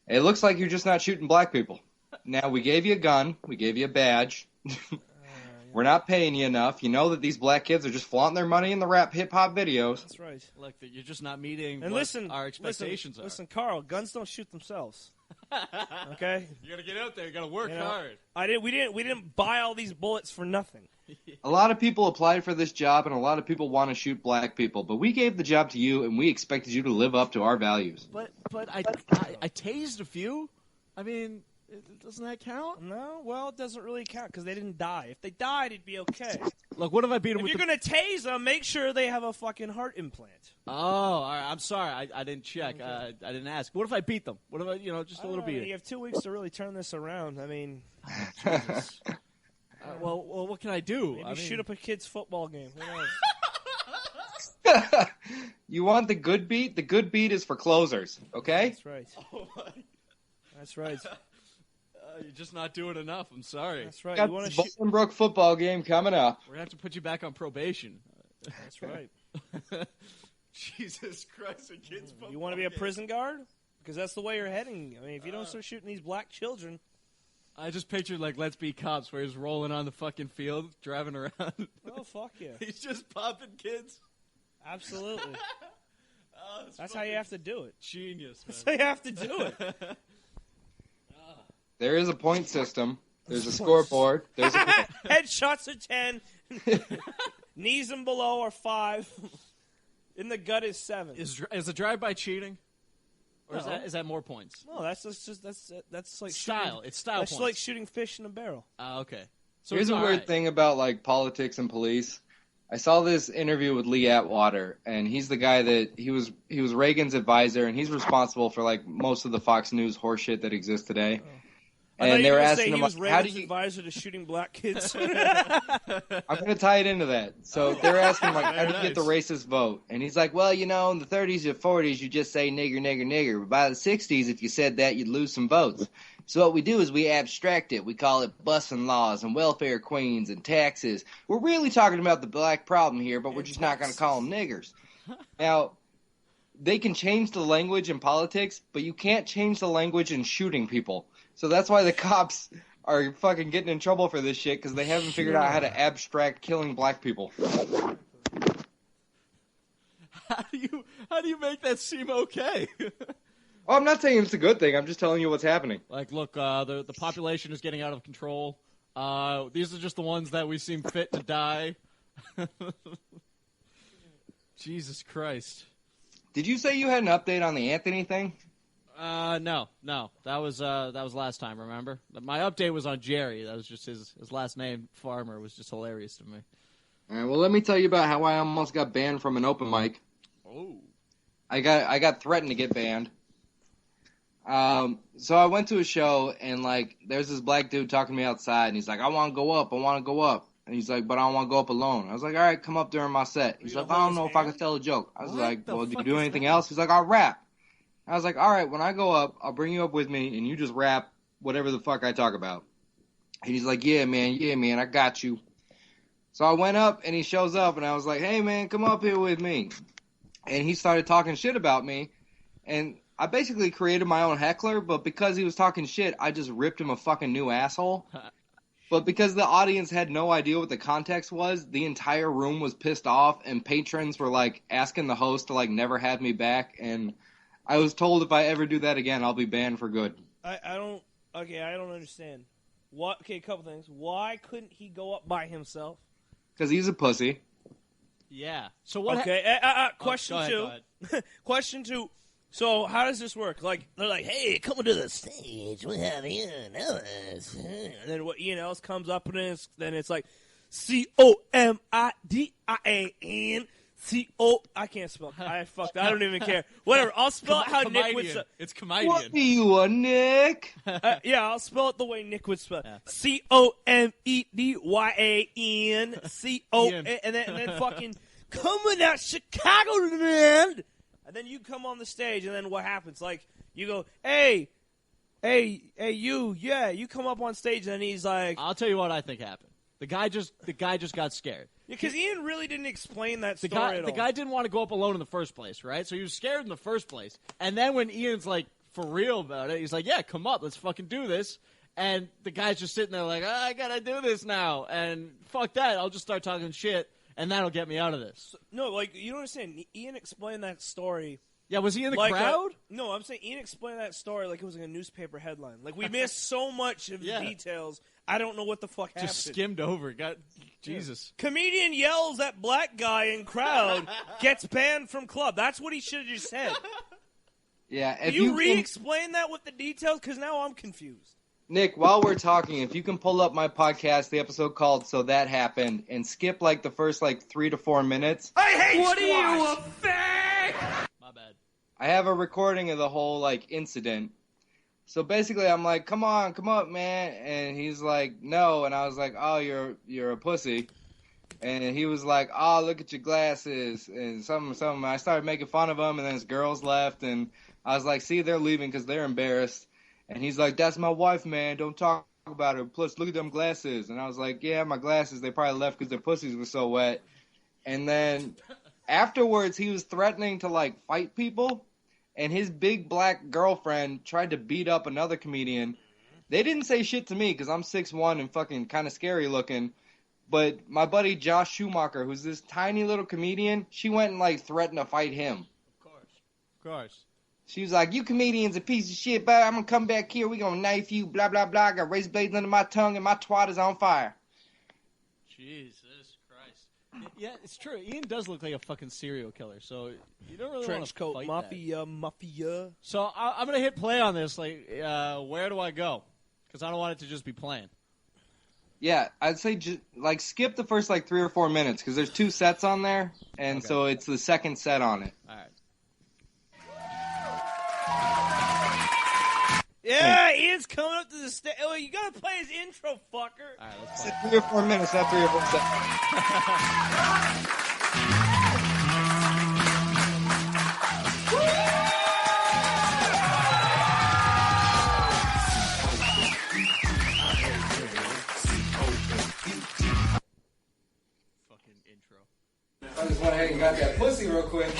S5: it looks like you're just not shooting black people. Now, we gave you a gun. We gave you a badge. We're not paying you enough. You know that these black kids are just flaunting their money in the rap hip-hop videos.
S4: That's right.
S3: Look, that you're just not meeting
S4: And
S3: what
S4: listen,
S3: our expectations are.
S4: Listen, Carl, guns don't shoot themselves. Okay?
S3: You gotta get out there. You gotta work
S4: You know,
S3: hard.
S4: we didn't buy all these bullets for nothing.
S5: A lot of people applied for this job, and a lot of people want to shoot black people. But we gave the job to you, and we expected you to live up to our values.
S3: But I tased a few. I mean, doesn't that count?
S4: No, well, it doesn't really count because they didn't die. If they died, it'd be okay.
S3: Look, what if I beat him
S4: If
S3: with
S4: you're going to tase them, make sure they have a fucking heart implant.
S3: Oh, all right. I'm sorry. I didn't check. I didn't ask. What if I beat them? What if I, just a little
S4: I don't know,
S3: beat?
S4: You have 2 weeks to really turn this around. I mean,
S3: Jesus. Well, what can I do?
S4: maybe shoot up a kid's football game. Who knows?
S5: You want the good beat? The good beat is for closers, okay?
S4: That's right.
S3: Oh, my.
S4: That's right.
S3: You're just not doing enough. I'm sorry.
S4: That's right.
S5: Got
S4: You want
S5: this
S4: to shoot?
S5: Bolingbrook football game coming up.
S3: We're gonna have to put you back on probation.
S4: That's right.
S3: Jesus Christ, a kid's football.
S4: You want to be a
S3: game.
S4: prison guard? Because that's the way you're heading. I mean, if you don't start shooting these black children,
S3: I just pictured like Let's Be Cops, where he's rolling on the fucking field, driving around.
S4: oh fuck yeah,
S3: He's just popping kids.
S4: absolutely. That's how
S3: fucking
S4: you have to do it.
S3: Genius, man.
S4: That's how you have to do it.
S5: There is a point system. There's a scoreboard. There's a
S4: Headshots are 10. Knees and below are 5. In the gut is 7.
S3: Is a drive-by cheating, or
S4: No.
S3: is that more points?
S4: No, that's like
S3: Style.
S4: Shooting,
S3: It's style
S4: that's
S3: points.
S4: like shooting fish in a barrel.
S3: Okay. So
S5: Here's
S3: it's
S5: a
S3: all
S5: weird
S3: right.
S5: thing about like politics and police. I saw this interview with Lee Atwater, and he's the guy that he was Reagan's advisor, and he's responsible for like most of the Fox News horseshit that exists today.
S4: I thought
S5: And
S4: you
S5: they
S4: were
S5: were
S4: gonna say
S5: asking him,
S4: he was
S5: like, how do
S4: Reagan's
S5: you?
S4: advisor to shooting black kids.
S5: I'm going to tie it into that. So they're asking, like, how do you get the
S3: Nice.
S5: racist vote? And he's like, well, in the 30s or 40s, you just say nigger, nigger, nigger. But by the 60s, if you said that, you'd lose some votes. So what we do is we abstract it. We call it busing laws and welfare queens and taxes. We're really talking about the black problem here, but we're just not going to call them niggers. Now, they can change the language in politics, but you can't change the language in shooting people. So that's why the cops are fucking getting in trouble for this shit, because they haven't figured out how to abstract killing black people.
S3: How do you make that seem okay?
S5: Oh, I'm not saying it's a good thing. I'm just telling you what's happening.
S3: Like, look, the population is getting out of control. These are just the ones that we seem fit to die. Jesus Christ.
S5: Did you say you had an update on the Anthony thing?
S3: No. That was last time, remember? My update was on Jerry. That was just his last name, Farmer, was just hilarious to me.
S5: All right, well, let me tell you about how I almost got banned from an open mic.
S3: Oh.
S5: I got threatened to get banned. So I went to a show, and, like, there's this black dude talking to me outside, and he's like, I want to go up. And he's like, but I don't want to go up alone. I was like, all right, come up during my set. He's like, I don't know if I can tell a joke. I was like, well, do you do anything else? He's like, I'll rap. I was like, all right, when I go up, I'll bring you up with me, and you just rap whatever the fuck I talk about. And he's like, yeah, man, I got you. So I went up, and he shows up, and I was like, hey, man, come up here with me. And he started talking shit about me, and I basically created my own heckler, but because he was talking shit, I just ripped him a fucking new asshole. But because the audience had no idea what the context was, the entire room was pissed off, and patrons were, like, asking the host to, like, never have me back, and I was told if I ever do that again, I'll be banned for good.
S4: I don't understand. What? Okay, a couple things. Why couldn't he go up by himself?
S5: Because he's a pussy.
S3: Yeah. So what?
S4: Okay. Question
S3: go ahead.
S4: Question 2. So how does this work? Like they're like, "Hey, coming to the stage, we have Ian Ellis," and then what? Ian Ellis comes up and it's like COMIDIAN CO. I can't spell. I don't even care. Whatever. I'll spell it how Nick would spell.
S3: It's comedian.
S5: What are you, a Nick?
S4: Yeah, I'll spell it the way Nick would spell.
S3: Yeah.
S4: COMEDYAN CO, and then fucking coming out Chicagoland. And then you come on the stage, and then what happens? Like, you go, hey, you come up on stage, and he's like...
S3: I'll tell you what I think happened. The guy just got scared.
S4: Because Ian really didn't explain that story at all.
S3: The guy didn't want to go up alone in the first place, right? So he was scared in the first place. And then when Ian's, like, for real about it, he's like, yeah, come up, let's fucking do this. And the guy's just sitting there like, I gotta do this now. And fuck that, I'll just start talking shit. And that'll get me out of this.
S4: No, like, you don't understand. Ian explained that story.
S3: Yeah, was he in the
S4: like
S3: crowd?
S4: No, I'm saying Ian explained that story like it was like a newspaper headline. Like, we missed so much of the details. I don't know what the fuck happened.
S3: Just skimmed over. Jesus.
S4: Comedian yells at black guy in crowd, gets banned from club. That's what he should have just said.
S5: Yeah.
S4: Can you re-explain that with the details? Because now I'm confused.
S5: Nick, while we're talking, if you can pull up my podcast, the episode called So That Happened, and skip, like, the first, 3 to 4 minutes.
S4: I hate
S6: What
S4: squash.
S6: are you, a fag?
S3: My bad.
S5: I have a recording of the whole, incident. So basically, I'm like, come up, man. And he's like, no. And I was like, oh, you're a pussy. And he was like, oh, look at your glasses. And something. I started making fun of him, and then his girls left. And I was like, see, they're leaving because they're embarrassed. And he's like, that's my wife, man. Don't talk about her. Plus, look at them glasses. And I was like, yeah, my glasses. They probably left because their pussies were so wet. And then afterwards, he was threatening to, fight people. And his big black girlfriend tried to beat up another comedian. They didn't say shit to me because I'm 6'1" and fucking kind of scary looking. But my buddy Josh Schumacher, who's this tiny little comedian, she went and, threatened to fight him.
S3: Of course.
S5: She was like, you comedian's a piece of shit, but I'm going to come back here. We going to knife you, blah, blah, blah. I got razor blades under my tongue, and my twat is on fire.
S3: Jesus Christ. Yeah, it's true. Ian does look like a fucking serial killer, so you don't really want
S4: Trench
S3: to
S4: coat,
S3: fight
S4: mafia.
S3: that. So I'm going to hit play on this. Where do I go? Because I don't want it to just be playing.
S5: Yeah, I'd say just, skip the first, 3 or 4 minutes, because there's 2 sets on there, and so it's the second set on it.
S3: All right.
S4: Yeah, Ian's coming up to the stage. Oh, you gotta play his intro, fucker.
S3: All right, let's play.
S5: 3 or 4 minutes, not 3 or 4 seconds.
S3: Fucking intro.
S5: I just went ahead and got that pussy
S7: pussy real quick.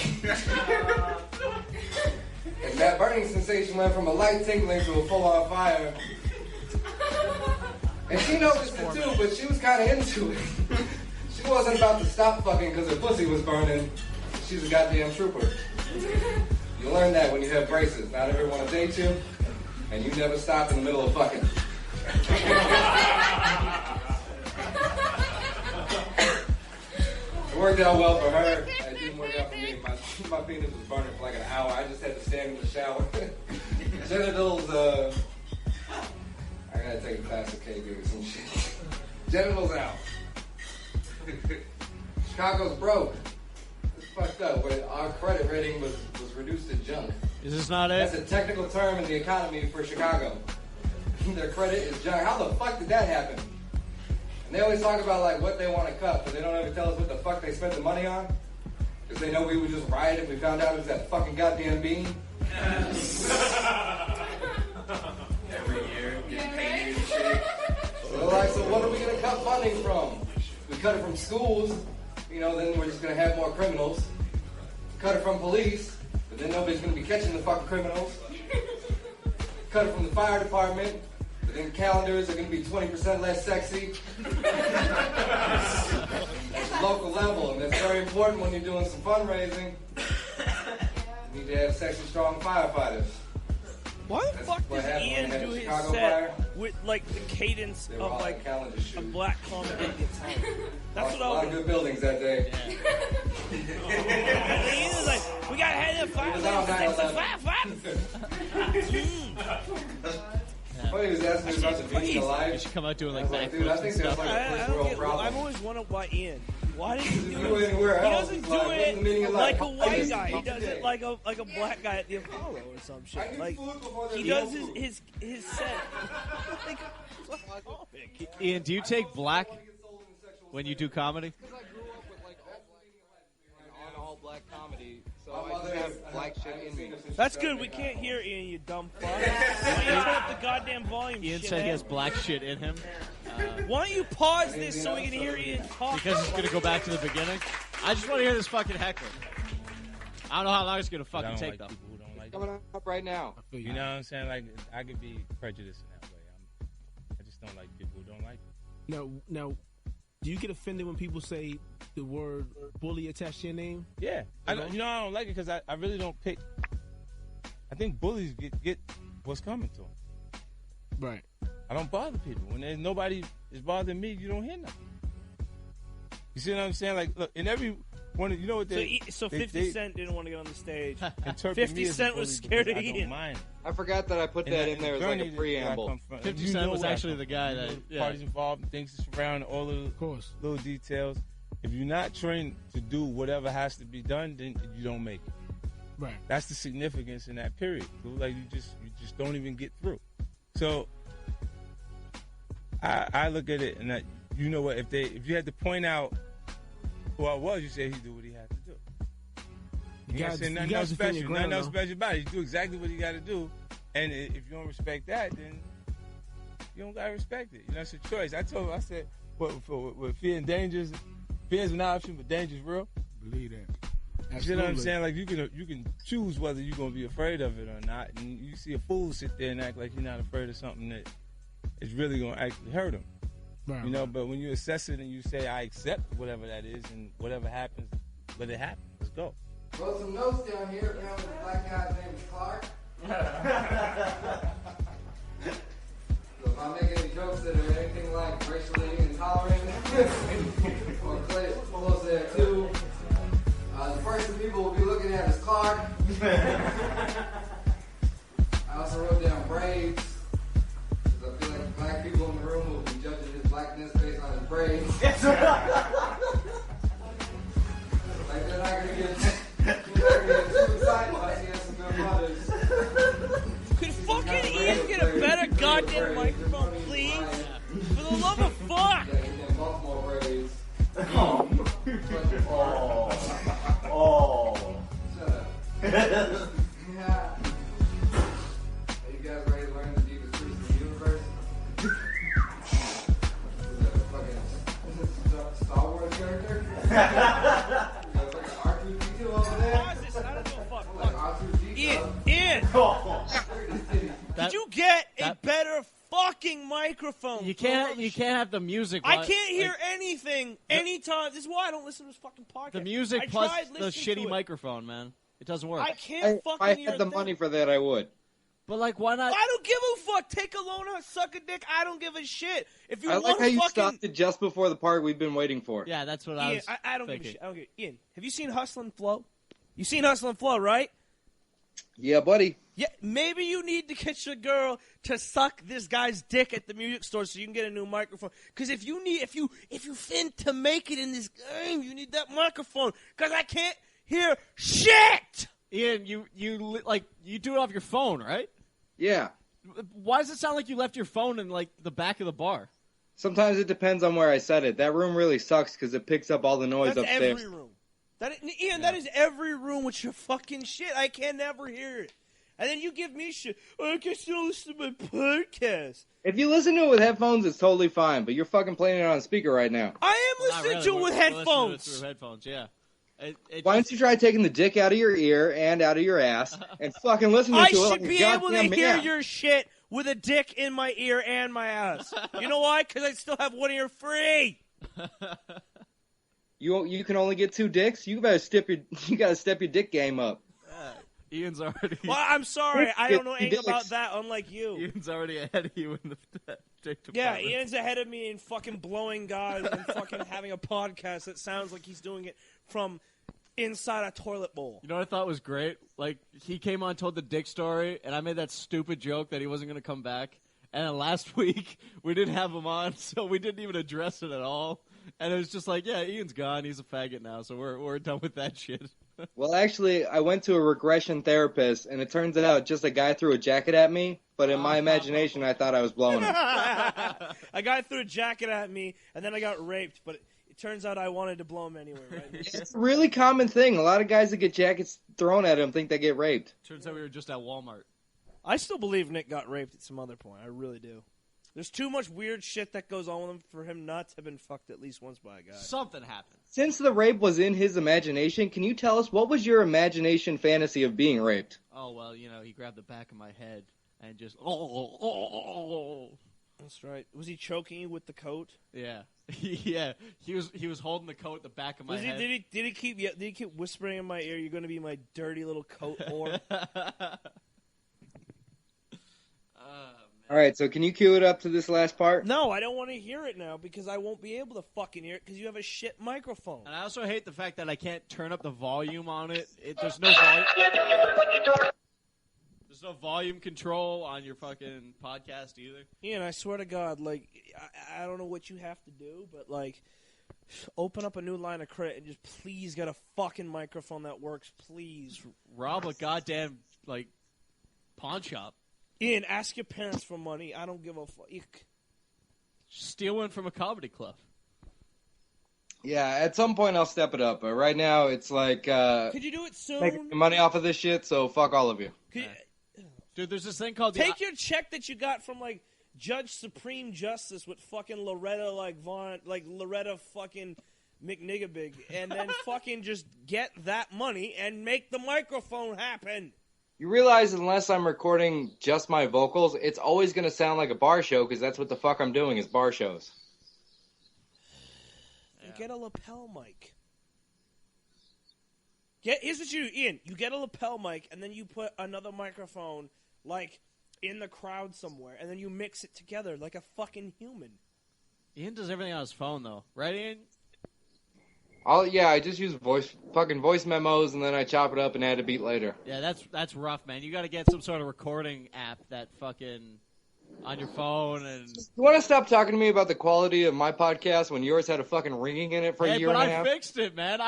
S7: And that burning sensation went from a light tingling to a full-on fire. And she noticed it too, but she was kind of into it. She wasn't about to stop fucking because her pussy was burning. She's a goddamn trooper. You learn that when you have braces. Not everyone will date you, and you never stop in the middle of fucking. It worked out well for her. It didn't work out for me. My penis was burning for like an hour. I just had to stand in the shower. Genitals, I gotta take a class of KB or some shit. Genitals out. Chicago's broke. It's fucked up. Our credit rating was reduced to junk.
S3: Is this not it?
S7: That's a technical term in the economy for Chicago. Their credit is junk. How the fuck did that happen? And they always talk about like what they want to cut, but they don't ever tell us what the fuck they spent the money on. Because they know we would just riot if we found out it was that fucking goddamn bean.
S1: Every year, get painted and shit.
S7: So like, so what are we gonna cut funding from? We cut it from schools, you know, then we're just gonna have more criminals. Cut it from police, but then nobody's gonna be catching the fucking criminals. Cut it from the fire department, but then calendars are gonna be 20% less sexy. At the local level, and that's very important when you're doing some fundraising. You need to have sexy, strong firefighters.
S4: Why the fuck
S7: what
S4: does
S7: happened when
S4: Ian
S7: they had
S4: do
S7: the
S4: his
S7: Chicago
S4: set
S7: fire.
S4: with like the cadence
S7: They were
S4: of
S7: all
S4: like
S7: at calendar
S4: a
S7: shoes.
S4: black comedy guitar? That's
S7: A
S4: what I
S7: lot
S4: was.
S7: of good buildings that day.
S4: And Ian was like, "We gotta head in
S7: He was out
S4: 5
S7: Funny, he was asking me about the being
S3: You
S7: alive.
S3: should come out doing
S7: I
S3: like
S7: was like, dude, I
S3: backflips and
S7: think that's
S3: stuff.
S7: like a first world problem.
S4: I've always wondered why Ian. Why did he do
S7: Do
S4: it?
S7: anywhere
S4: He
S7: else.
S4: doesn't
S7: It's
S4: do
S7: like, what's the meaning
S4: it
S7: of
S4: like
S7: life?
S4: a white
S7: I
S4: guy. He
S7: used
S4: does
S7: to
S4: it like a black guy at the Apollo or some
S7: I
S4: shit.
S7: need
S4: Like
S7: food before
S4: he
S7: there's
S4: does
S7: no food.
S4: his set like a comic.
S3: Ian, do you take black when you do comedy?
S5: Because I grew up with like all black comedy, so
S7: My
S5: I
S7: mother
S5: just have
S7: is-
S5: black
S7: I
S5: shit
S7: haven't
S5: in
S7: seen
S5: me.
S7: her since
S4: That's
S7: she
S4: good.
S7: started
S4: We
S7: making
S4: can't
S7: out.
S4: hear Ian, you dumb fuck. Why don't you turn up the goddamn volume?
S3: Ian
S4: shithead?
S3: said he has black shit in him
S4: Why don't you pause this so we can hear Ian talk?
S3: because he's gonna go back to the beginning. I just want to hear this fucking heckling. I don't know how long it's gonna
S8: I
S3: fucking
S8: don't
S3: take
S8: like
S3: though.
S8: people who don't like
S5: Coming up right now.
S8: You know what I'm saying? Like, I could be prejudiced in that way. I just don't like people who don't like it.
S9: Now, do you get offended when people say the word bully attached to your name?
S8: Yeah. I don't like it because I really don't pick. I think bullies get what's coming to them.
S9: Right.
S8: I don't bother people. When there's nobody is bothering me, you don't hear nothing. You see what I'm saying? Like, look, in every one, you know what they...
S4: So 50 Cent didn't want to get on the stage.
S8: interpret
S4: 50
S8: me as a
S4: Cent was
S8: bully
S4: scared
S8: because
S4: of
S8: I don't
S4: Ian.
S8: mind.
S5: I forgot that I put that in there as like a preamble.
S3: 50 Cent was actually the guy that
S8: parties involved, things that surround all of the little details. If you're not trained to do whatever has to be done, then you don't make it.
S9: Right.
S8: That's the significance in that period. So, like you just don't even get through. So I look at it and that, you know what, if you had to point out who I was, you say he do what he had to do. You can't say nothing else special. Nothing else special about it. You do exactly what you got to do, and if you don't respect that, then you don't gotta respect it. You know, it's a choice. I said, with fear and dangers, fear is an option, but danger is real.
S9: Believe that.
S8: Absolutely. You know what I'm saying? Like you can choose whether you're gonna be afraid of it or not. And you see a fool sit there and act like he's not afraid of something that is really gonna actually hurt him.
S9: Right.
S8: You know, but when you assess it and you say, I accept whatever that is, and whatever happens, let it happen. Let's go.
S7: Wrote some notes down here. Apparently, the black guy's name is Clark. So if I make any jokes that are anything like racially intolerant or close there too, the person people will be looking at is Clark. I also wrote down braids. Because I feel like black people in the room will be judging his blackness based on his braids. Like they're not going to get too excited unless he has some good mothers.
S4: Could fucking Ian get a better goddamn microphone, please? For the love of fuck!
S7: Yeah, he get Baltimore braids.
S1: Oh.
S7: Shut up. Yeah. Are you guys ready to learn the deepest truths of the universe? Is that a fucking Star Wars character? You got fucking R2-D2
S4: Could you get a better fucking microphone?
S3: You can't have the music.
S4: I can't hear anything anytime. This is why I don't listen to this fucking podcast.
S3: The music
S4: I
S3: plus
S4: tried
S3: the
S4: listening
S3: shitty
S4: to it.
S3: microphone, man. It doesn't work.
S4: I can't
S5: If
S4: fucking
S5: I
S4: hear
S5: had the
S4: a thing.
S5: money for that, I would.
S3: But like, why not?
S4: I don't give a fuck. Take a loan out, suck a dick. I don't give a shit. If you
S5: I
S4: want
S5: like how you
S4: fucking...
S5: stopped it just before the part we've been waiting for.
S3: Yeah, that's what
S4: Ian,
S3: I was
S4: I don't
S3: thinking.
S4: give a shit. I don't give Ian, have you seen Hustle and Flow? You seen Hustle and Flow, right?
S5: Yeah, buddy.
S4: Yeah, maybe you need to get your girl to suck this guy's dick at the music store so you can get a new microphone. Because if you fin to make it in this game, you need that microphone. Because I can't hear shit.
S3: Ian, you do it off your phone, right?
S5: Yeah.
S3: Why does it sound like you left your phone in like the back of the bar?
S5: Sometimes it depends on where I set it. That room really sucks because it picks up all the noise
S4: That's
S5: upstairs.
S4: every room. That is every room with your fucking shit. I can never hear it. And then you give me shit. Oh, I can still listen to my podcast.
S5: If you listen to it with headphones, it's totally fine. But you're fucking playing it on speaker right now.
S4: I am listening to it with headphones.
S3: Listening to it through headphones, yeah.
S5: Why don't you try taking the dick out of your ear and out of your ass and fucking listening
S4: I
S5: to it like
S4: should
S5: a
S4: be able to
S5: goddamn
S4: hear
S5: man.
S4: your shit with a dick in my ear and my ass. You know why? Because I still have one ear free.
S5: You can only get 2 dicks. You gotta step your dick game up.
S3: Ian's already.
S4: Well, I'm sorry. I don't know anything about that, unlike you.
S3: Ian's already ahead of you in the dick department.
S4: Yeah, Ian's ahead of me in fucking blowing guys and fucking having a podcast that sounds like he's doing it from inside a toilet bowl.
S3: You know what I thought was great? Like, he came on, told the dick story, and I made that stupid joke that he wasn't going to come back. And then last week, we didn't have him on, so we didn't even address it at all. And it was just like, yeah, Ian's gone. He's a faggot now, so we're done with that shit.
S5: Well, actually, I went to a regression therapist, and it turns out just a guy threw a jacket at me, but in my imagination, I thought I was blowing him.
S4: A guy threw a jacket at me, and then I got raped, but it turns out I wanted to blow him anyway, right?
S5: It's a really common thing. A lot of guys that get jackets thrown at them think they get raped.
S3: Turns out we were just at Walmart.
S4: I still believe Nick got raped at some other point. I really do. There's too much weird shit that goes on with him for him not to have been fucked at least once by a guy.
S3: Something happened.
S5: Since the rape was in his imagination, can you tell us what was your imagination fantasy of being raped?
S3: Oh, well, you know, he grabbed the back of my head and just,
S4: That's right. Was he choking you with the coat?
S3: Yeah. Yeah. He was holding the coat at the back of my head.
S4: Did he keep whispering in my ear, "You're going to be my dirty little coat whore"?
S5: All right, so can you cue it up to this last part?
S4: No, I don't want to hear it now because I won't be able to fucking hear it because you have a shit microphone.
S3: And I also hate the fact that I can't turn up the volume on it. There's no volume. There's no volume control on your fucking podcast either.
S4: Ian, I swear to God, like, I don't know what you have to do, but, like, open up a new line of credit and just please get a fucking microphone that works, please.
S3: Rob a goddamn, like, pawn shop.
S4: Ian, ask your parents for money. I don't give a fuck.
S3: Steal one from a comedy club.
S5: Yeah, at some point I'll step it up, but right now it's like,
S4: could you do it soon?
S5: making money off of this shit, so fuck all of you.
S3: Dude, there's this thing called
S4: Take your check that you got from, like, Judge Supreme Justice with fucking Loretta, like, Loretta fucking McNiggabig, and then fucking just get that money and make the microphone happen.
S5: You realize unless I'm recording just my vocals, it's always going to sound like a bar show because that's what the fuck I'm doing is bar shows.
S4: Yeah. Get a lapel mic. Here's what you do, Ian. You get a lapel mic, and then you put another microphone, like, in the crowd somewhere, and then you mix it together like a fucking human.
S3: Ian does everything on his phone, though. Right, Ian?
S5: I just use voice memos, and then I chop it up and add a beat later.
S3: Yeah, that's rough, man. You got to get some sort of recording app that fucking on your phone. And
S5: you want to stop talking to me about the quality of my podcast when yours had a fucking ringing in it for a year and a half?
S3: But I fixed it, man.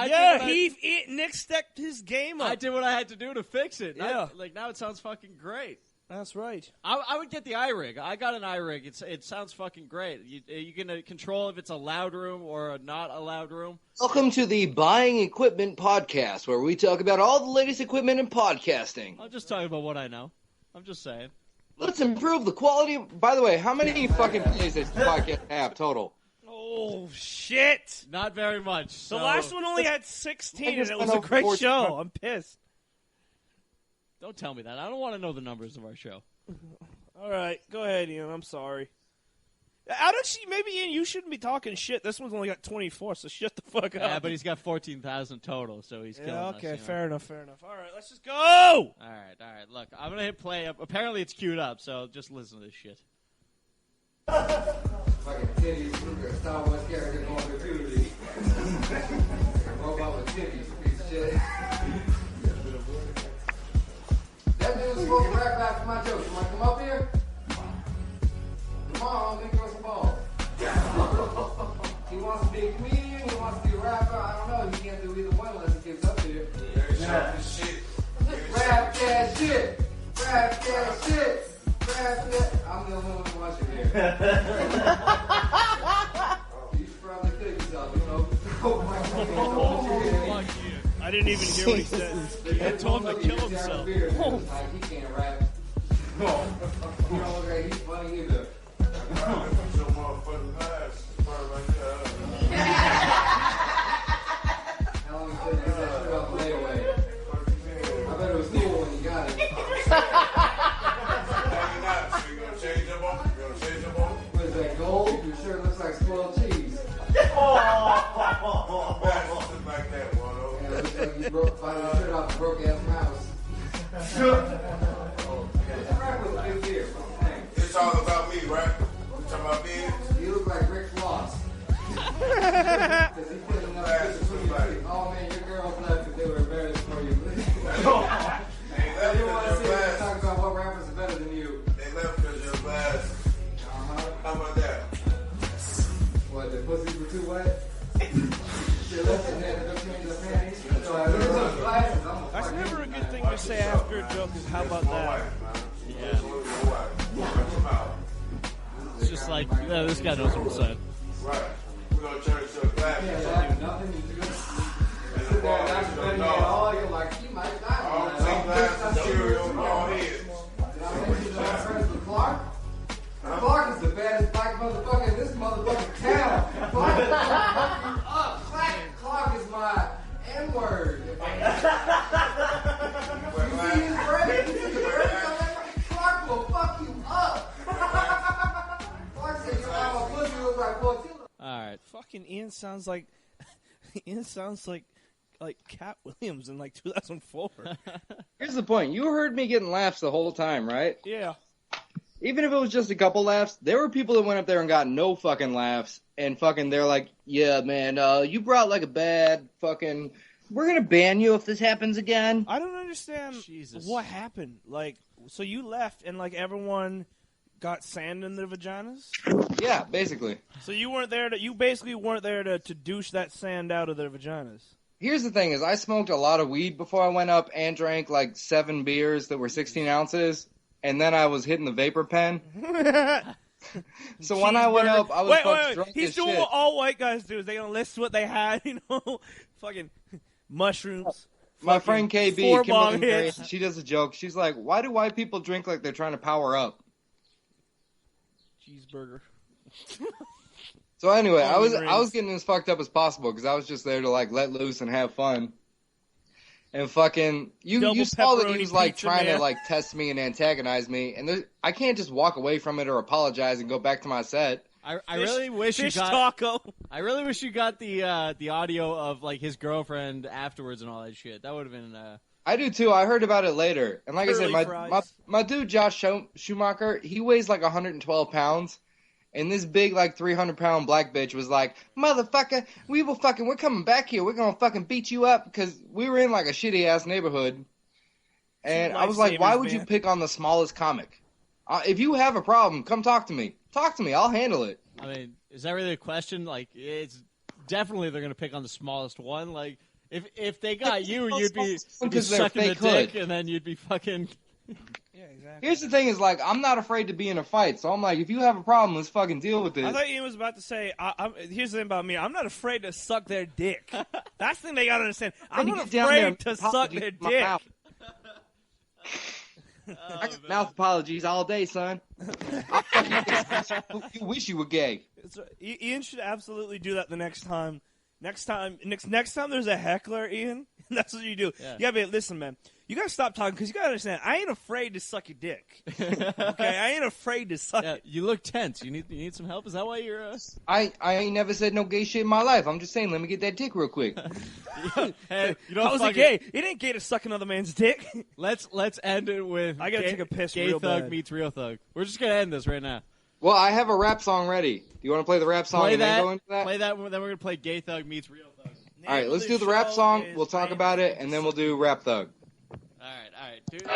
S4: Nick stepped his game up.
S3: I did what I had to do to fix it.
S4: Yeah.
S3: Now it sounds fucking great.
S4: That's right.
S3: I would get the iRig. I got an iRig. It sounds fucking great. You can control if it's a loud room or a not a loud room.
S5: Welcome to the Buying Equipment Podcast, where we talk about all the latest equipment in podcasting.
S3: I'm just talking about what I know. I'm just saying.
S5: Let's improve the quality. By the way, how many fucking plays does the podcast have total?
S4: Oh, shit.
S3: Not very much.
S4: The last one only had 16, and it was a great show. I'm pissed.
S3: Don't tell me that. I don't want to know the numbers of our show.
S4: All right, go ahead, Ian. I'm sorry. I don't see. Maybe Ian, you shouldn't be talking shit. This one's only got 24, so shut the fuck up.
S3: Yeah, but he's got 14,000 total, so he's killing us.
S4: Okay,
S3: you know?
S4: fair enough. All right, let's just go.
S3: All right. Look, I'm gonna hit play. Apparently, it's queued up, so just listen to this shit.
S7: Fucking titties, Star Wars character going to puberty. Robot with titties, piece of shit. That dude was supposed to rap back for my jokes. You want to come up here? Come on, let me throw some balls. He wants to be a comedian, he wants to be a rapper. I don't know. He can't do either one unless he gets up here.
S8: Rap shit.
S7: Rap that shit. Rap that shit. Rap that. I'm the only one watching here. You should probably kill yourself, you know.
S4: I didn't even hear what he said.
S3: I told him to kill himself.
S7: Like, he can't rap. You don't look like he's funny either.
S8: Your motherfucking ass.
S7: How long you said you get that shit off the layaway? I bet it was cool when you got it. What is that, gold? Your shirt looks like spoiled cheese. Yeah, it looks like you broke your shirt off a broke ass mouse. This rap was a big deal. What's his name?
S8: It's all about me, right? Talking about me?
S7: You look like Rick Floss. Because he put enough shit between your teeth. Oh man, your girls left because they were embarrassed for you. You don't want to see them talk about what rappers are better than you.
S8: They left because you're glass. How about that?
S7: What, the pussies were too wet? They left and had to go change their panties? So I look at those glasses.
S4: That's never a good thing to say after a joke. Is how about that?
S3: Yeah. It's just like, yeah, this guy knows what I'm saying.
S8: Right. We're going to turn it to a glass.
S7: Yeah, that nothing. You just sit there and not spending at all. You're like, you might die.
S8: All take glass, cereal, all heads.
S7: Did I mention that I'm friends with Clark? Clark is the baddest black motherfucker in this motherfucking town. Clark will fuck you up. Clark is my N-word. You see his braids? You see his braids? Clark will fuck you up. Clark said your mama pussy looks like Portillo.
S3: All right.
S4: Fucking Ian sounds like Cat Williams in like 2004.
S5: Here's the point. You heard me getting laughs the whole time, right?
S4: Yeah.
S5: Even if it was just a couple laughs, there were people that went up there and got no fucking laughs, and fucking they're like, yeah, man, you brought like a bad fucking, we're gonna ban you if this happens again.
S4: I don't understand what happened. Like, so you left and like everyone got sand in their vaginas?
S5: Yeah, basically.
S4: So you weren't there you basically weren't there to douche that sand out of their vaginas.
S5: Here's the thing is I smoked a lot of weed before I went up and drank like 7 beers that were 16 ounces. And then I was hitting the vapor pen. So when I went up, I was fucking drunk
S4: He's
S5: as
S4: doing
S5: shit.
S4: what all white guys do. Is they gonna list what they had, you know? Fucking mushrooms.
S5: My friend KB,
S4: 4
S5: Kimberly
S4: bong
S5: Mary,
S4: hits.
S5: she does a joke. She's like, why do white people drink like they're trying to power up?
S4: Cheeseburger.
S5: So anyway, I
S4: Onion
S5: was
S4: rings.
S5: getting as fucked up as possible because I was just there to like let loose and have fun. And fucking, you saw that he
S4: pepperoni
S5: was like
S4: pizza,
S5: trying
S4: man.
S5: to like test me and antagonize me, and I can't just walk away from it or apologize and go back to my set.
S3: I really wish you
S4: Fish
S3: got.
S4: taco.
S3: I really wish you got the audio of like his girlfriend afterwards and all that shit. That would have been.
S5: I do too. I heard about it later, and like I
S4: Curly
S5: said,
S4: fries.
S5: my dude Josh Schumacher, he weighs like 112 pounds. And this big, like, 300-pound black bitch was like, motherfucker, we're coming back here. We're going to fucking beat you up because we were in, like, a shitty-ass neighborhood. And I was like, why would you pick on the smallest comic? If you have a problem, come talk to me. Talk to me. I'll handle it.
S3: I mean, is that really a question? Like, it's definitely they're going to pick on the smallest one. Like, if they got you, you'd be sucking the dick, and then you'd be fucking...
S4: Yeah, exactly.
S5: Here's the thing is, like, I'm not afraid to be in a fight. So I'm like, if you have a problem, let's fucking deal with it.
S4: I thought Ian was about to say, here's the thing about me. I'm not afraid to suck their dick. That's the thing they got to understand. I'm
S5: Then you
S4: not
S5: get down there
S4: afraid
S5: and
S4: to suck
S5: apologize
S4: their
S5: to my
S4: dick.
S5: mouth. I got mouth apologies all day, son. You wish you were gay.
S4: Ian should absolutely do that the next time. Next time there's a heckler, Ian, that's what you do.
S3: Yeah.
S4: Yeah, but listen, man. You gotta stop talking because you gotta understand. I ain't afraid to suck your dick. Okay, I ain't afraid to suck it.
S3: You look tense. You need some help. Is that why you're?
S5: I ain't never said no gay shit in my life. I'm just saying, let me get that dick real quick.
S3: Hey, you know
S4: how's it gay? It ain't gay to suck another man's dick.
S3: Let's end it with.
S4: I gotta take a piss.
S3: Gay
S4: real
S3: thug
S4: bad.
S3: meets real thug. We're just gonna end this right now.
S5: Well, I have a rap song ready. Do you want to play the rap song and then go into that?
S3: Play that. Then we're gonna play Gay Thug meets Real Thug.
S5: All right, let's do the rap song. We'll talk about it, and then we'll do Rap Thug.
S3: All right, dude.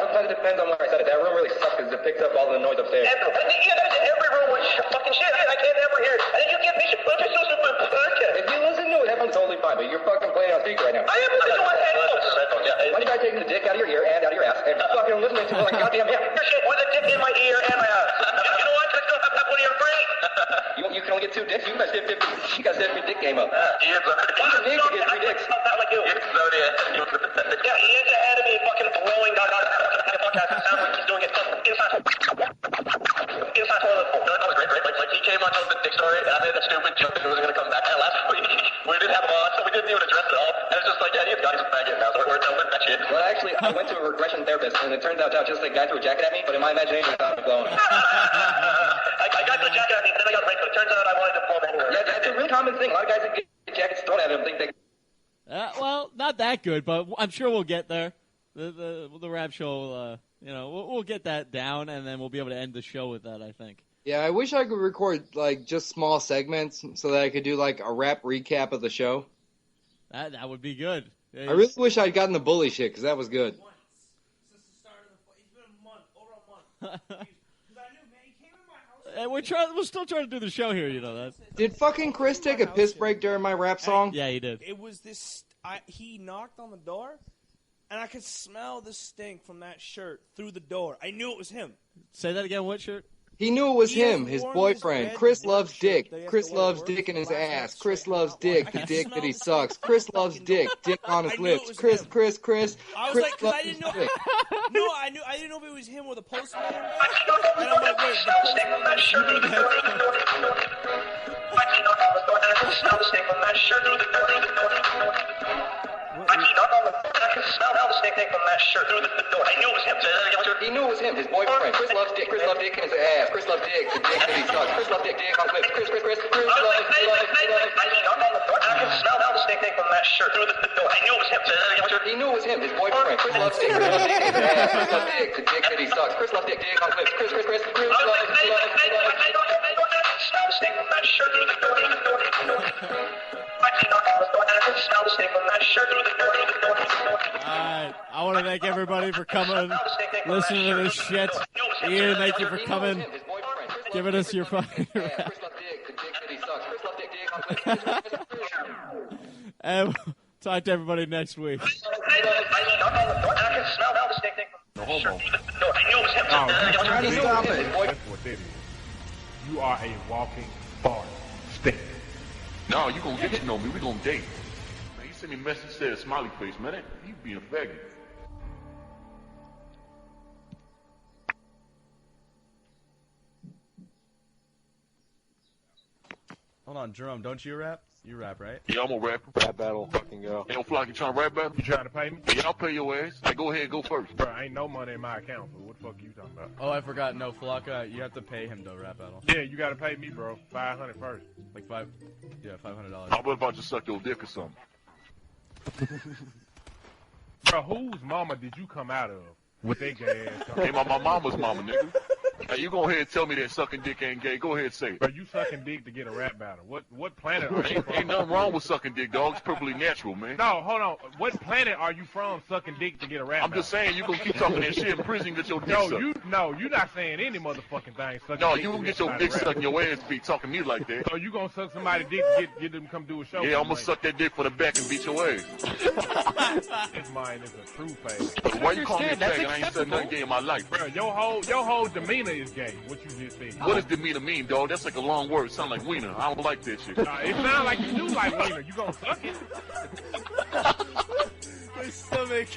S2: Sometimes it depends on where I set it. That room really sucks because it picks up all the noise upstairs. Every room was fucking shit. I can't ever hear it. And then you give me shit. If you listen to it, everyone's totally fine, but you're fucking playing on speaker right now. I am listening to my headphones. Why don't you guys taking the dick out of your ear and out of your ass and fucking listening to it like goddamn your shit with a dick in my ear and my ass. You know what? I still have one ear free. You can only get 2 dicks. You guys get 50. You guys set your dick game up. Even me could get 3 dicks. Not like you. Yeah, he is ahead of me fucking blowing sound like he's doing it inside toilet bowl. That was great. Like he came on to the dick story and I made that stupid joke that it was going to come back last week. We didn't have him on, so we didn't even address it all. And it's just like, yeah, he's got his faggot now, so we're done with that shit. Well, actually, I went to a regression therapist, and it turns out just a guy threw a jacket at me, but in my imagination, it was blowing. I got the jacket at me, and then I got raped, but it turns out I wanted to blow him anywhere. Yeah, it's a really common thing. A lot of guys that get jackets thrown at them think they...
S3: Well, not that good, but I'm sure we'll get there. The rap show, we'll get that down, and then we'll be able to end the show with that, I think.
S5: Yeah, I wish I could record, just small segments so that I could do, a rap recap of the show.
S3: That would be good.
S5: I really wish I'd gotten the bully shit, because that was good.
S4: Since the start of the it's been a month, over a month. Because I knew, man, he came in my house.
S3: And we're still trying to do the show here, you know that.
S5: Did fucking Chris take a piss break during my rap song?
S3: Yeah, he did.
S4: It was this. He knocked on the door, and I could smell the stink from that shirt through the door. I knew it was him.
S3: Say that again. What shirt?
S5: He knew it was him, his boyfriend. Chris loves dick. Chris loves dick in his ass. Chris loves dick, the dick that he sucks. Chris loves dick, dick on his lips. Chris.
S4: I was like, because I didn't know. No, I didn't know if it was him or the postman. And I'm like, wait, the
S2: I can smell how the snake from that shirt through the door. I knew it was him. He knew it was him, his boyfriend. Chris loves dick. Chris loves dick in his ass. Chris loves dick, the dick that he sucks. Chris loves dick on clips. Chris loves. I can smell how the snake from that shirt through the door. I knew it was him. He knew it was him, his boyfriend. Chris loves dick. Chris loves dick in his ass. Chris loves dick, the dick that he sucks. Chris loves dick on clips. Chris loves. Smell the snake from that shirt through the door.
S3: Alright, I want to thank everybody for coming, listening to this shit. Ian, thank you for coming, giving us your fucking rap. And we'll talk to everybody next week.
S6: Try to stop it. You are a walking fart stick.
S10: No, you gonna get to know me. We gonna date. Man, he sent me a message, said a smiley face, man. He being a faggot.
S11: Hold on, Jerome, don't you rap? You rap, right?
S10: Yeah, I'm a rapper.
S6: Rap battle, fucking go.
S10: Hey, Flock, you trying to rap battle?
S6: You trying to pay me?
S10: Yeah, I'll pay your ass. Hey, go ahead, go first.
S6: Bro, ain't no money in my account, so what the fuck are you talking about?
S11: Oh, I forgot. No, Flocka, you have to pay him, though, rap battle.
S6: Yeah, you gotta pay me, bro. $500 first.
S11: Like $500.
S10: How about you suck your dick or something?
S6: Bro, whose mama did you come out of with that gay ass?
S10: Hey, my mama's mama, nigga. Hey, you go ahead and tell me that sucking dick ain't gay. Go ahead and say it.
S6: Bro, you sucking dick to get a rap battle. What planet are you from?
S10: Ain't nothing wrong with sucking dick, dog. It's perfectly natural, man.
S6: No, hold on. What planet are you from sucking dick to get a rap battle?
S10: I'm just saying, you gonna keep talking that shit in prison and get your dick sucked.
S6: You're not saying any motherfucking thing.
S10: No, you gonna get your dick sucked in your ass to be talking to me like that.
S6: So you gonna suck somebody's dick to get them to come do a show?
S10: Yeah, I'm gonna suck that dick from the back and beat your ass.
S6: This mine is a true fag.
S10: Why you call me a fag? I ain't said nothing gay in my life.
S6: Bro, your whole demeanor is gay. What you just said.
S10: What does demeanor mean, dog? That's like a long word. It sound like wiener. I don't like that shit.
S6: It sounds like you do like wiener. You gonna suck it?
S4: My stomach.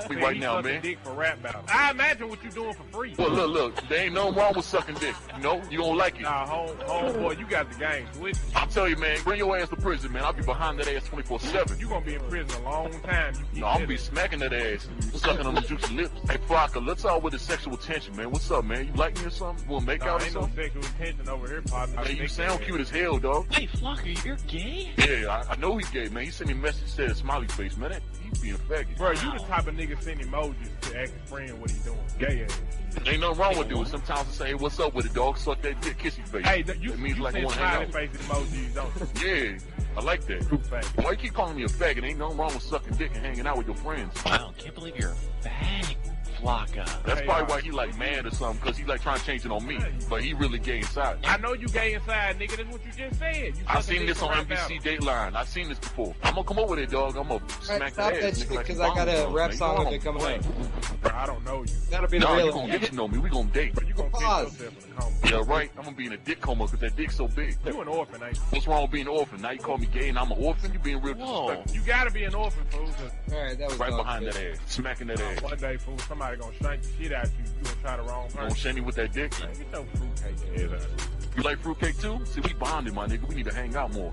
S10: Right now, man.
S6: Dick for rap battle. I imagine what you doing for free.
S10: Well, look, there ain't nothing wrong with sucking dick. You know, you don't like it.
S6: Nah, homeboy, you got the game twisted.
S10: I'll tell you, man, bring your ass to prison, man. I'll be behind that ass 24/7.
S6: You gonna be in prison a long time.
S10: No, I'm gonna be smacking that ass, sucking on the juicy lips. Hey, Flocka, let's all with the sexual tension, man. What's up, man? You like me or something? You wanna make out or
S6: ain't
S10: something?
S6: no sexual tension over here, partner.
S10: Hey, you sound cute as hell, dog.
S1: Hey, Flocka, you're gay?
S10: Yeah, I know he's gay, man. He sent me a message that said a smiley face, man. He's being a faggot.
S6: Bro, you the type of nigga send emojis to ask his friend what he doing. Gay ass.
S10: Ain't nothing wrong with it. Sometimes I say, hey, what's up with it, dog? Suck that dick, kiss your face.
S6: Hey,
S10: it means like I
S6: send
S10: want to hang
S6: smiley
S10: out.
S6: face emojis, don't you?
S10: Yeah, I like that. Why you keep calling me a faggot? Ain't nothing wrong with sucking dick and hanging out with your friends.
S1: Wow, can't believe you're a fag, Flocka.
S10: That's probably why he like mad or something, because he like trying to change it on me. But he really gay inside.
S6: I know you gay inside, nigga. That's what you just said.
S10: I seen this on NBC Dateline. I seen this before. I'm gonna come over there, dog. I'm gonna smack
S5: Stop
S10: that
S5: that
S10: ass.
S5: shit,
S10: Like
S5: because I got a rap song of it coming up.
S6: Bro, I don't know you.
S5: That'll be the
S10: No,
S5: real
S10: you gonna get to know me. We gonna date.
S6: But you gonna
S5: Pause.
S6: kick yourself in the coma.
S10: Yeah, right. I'm gonna be in a dick coma because that dick's so big.
S6: You an orphan, ain't you?
S10: What's wrong with being an orphan? Now you call me gay and I'm an orphan? You being real disrespectful.
S6: You gotta be an orphan, fool.
S5: Alright, that was
S10: Right
S5: dumb
S10: behind
S5: shit.
S10: that ass. Smacking that ass.
S6: One day, fool, somebody gonna shank the shit out you. You gonna try the wrong
S10: You gonna
S6: person.
S10: shame me with that dick?
S6: Man, get your fruitcake ass out.
S10: You like fruitcake too? See, we bonded, my nigga. We need to hang out more.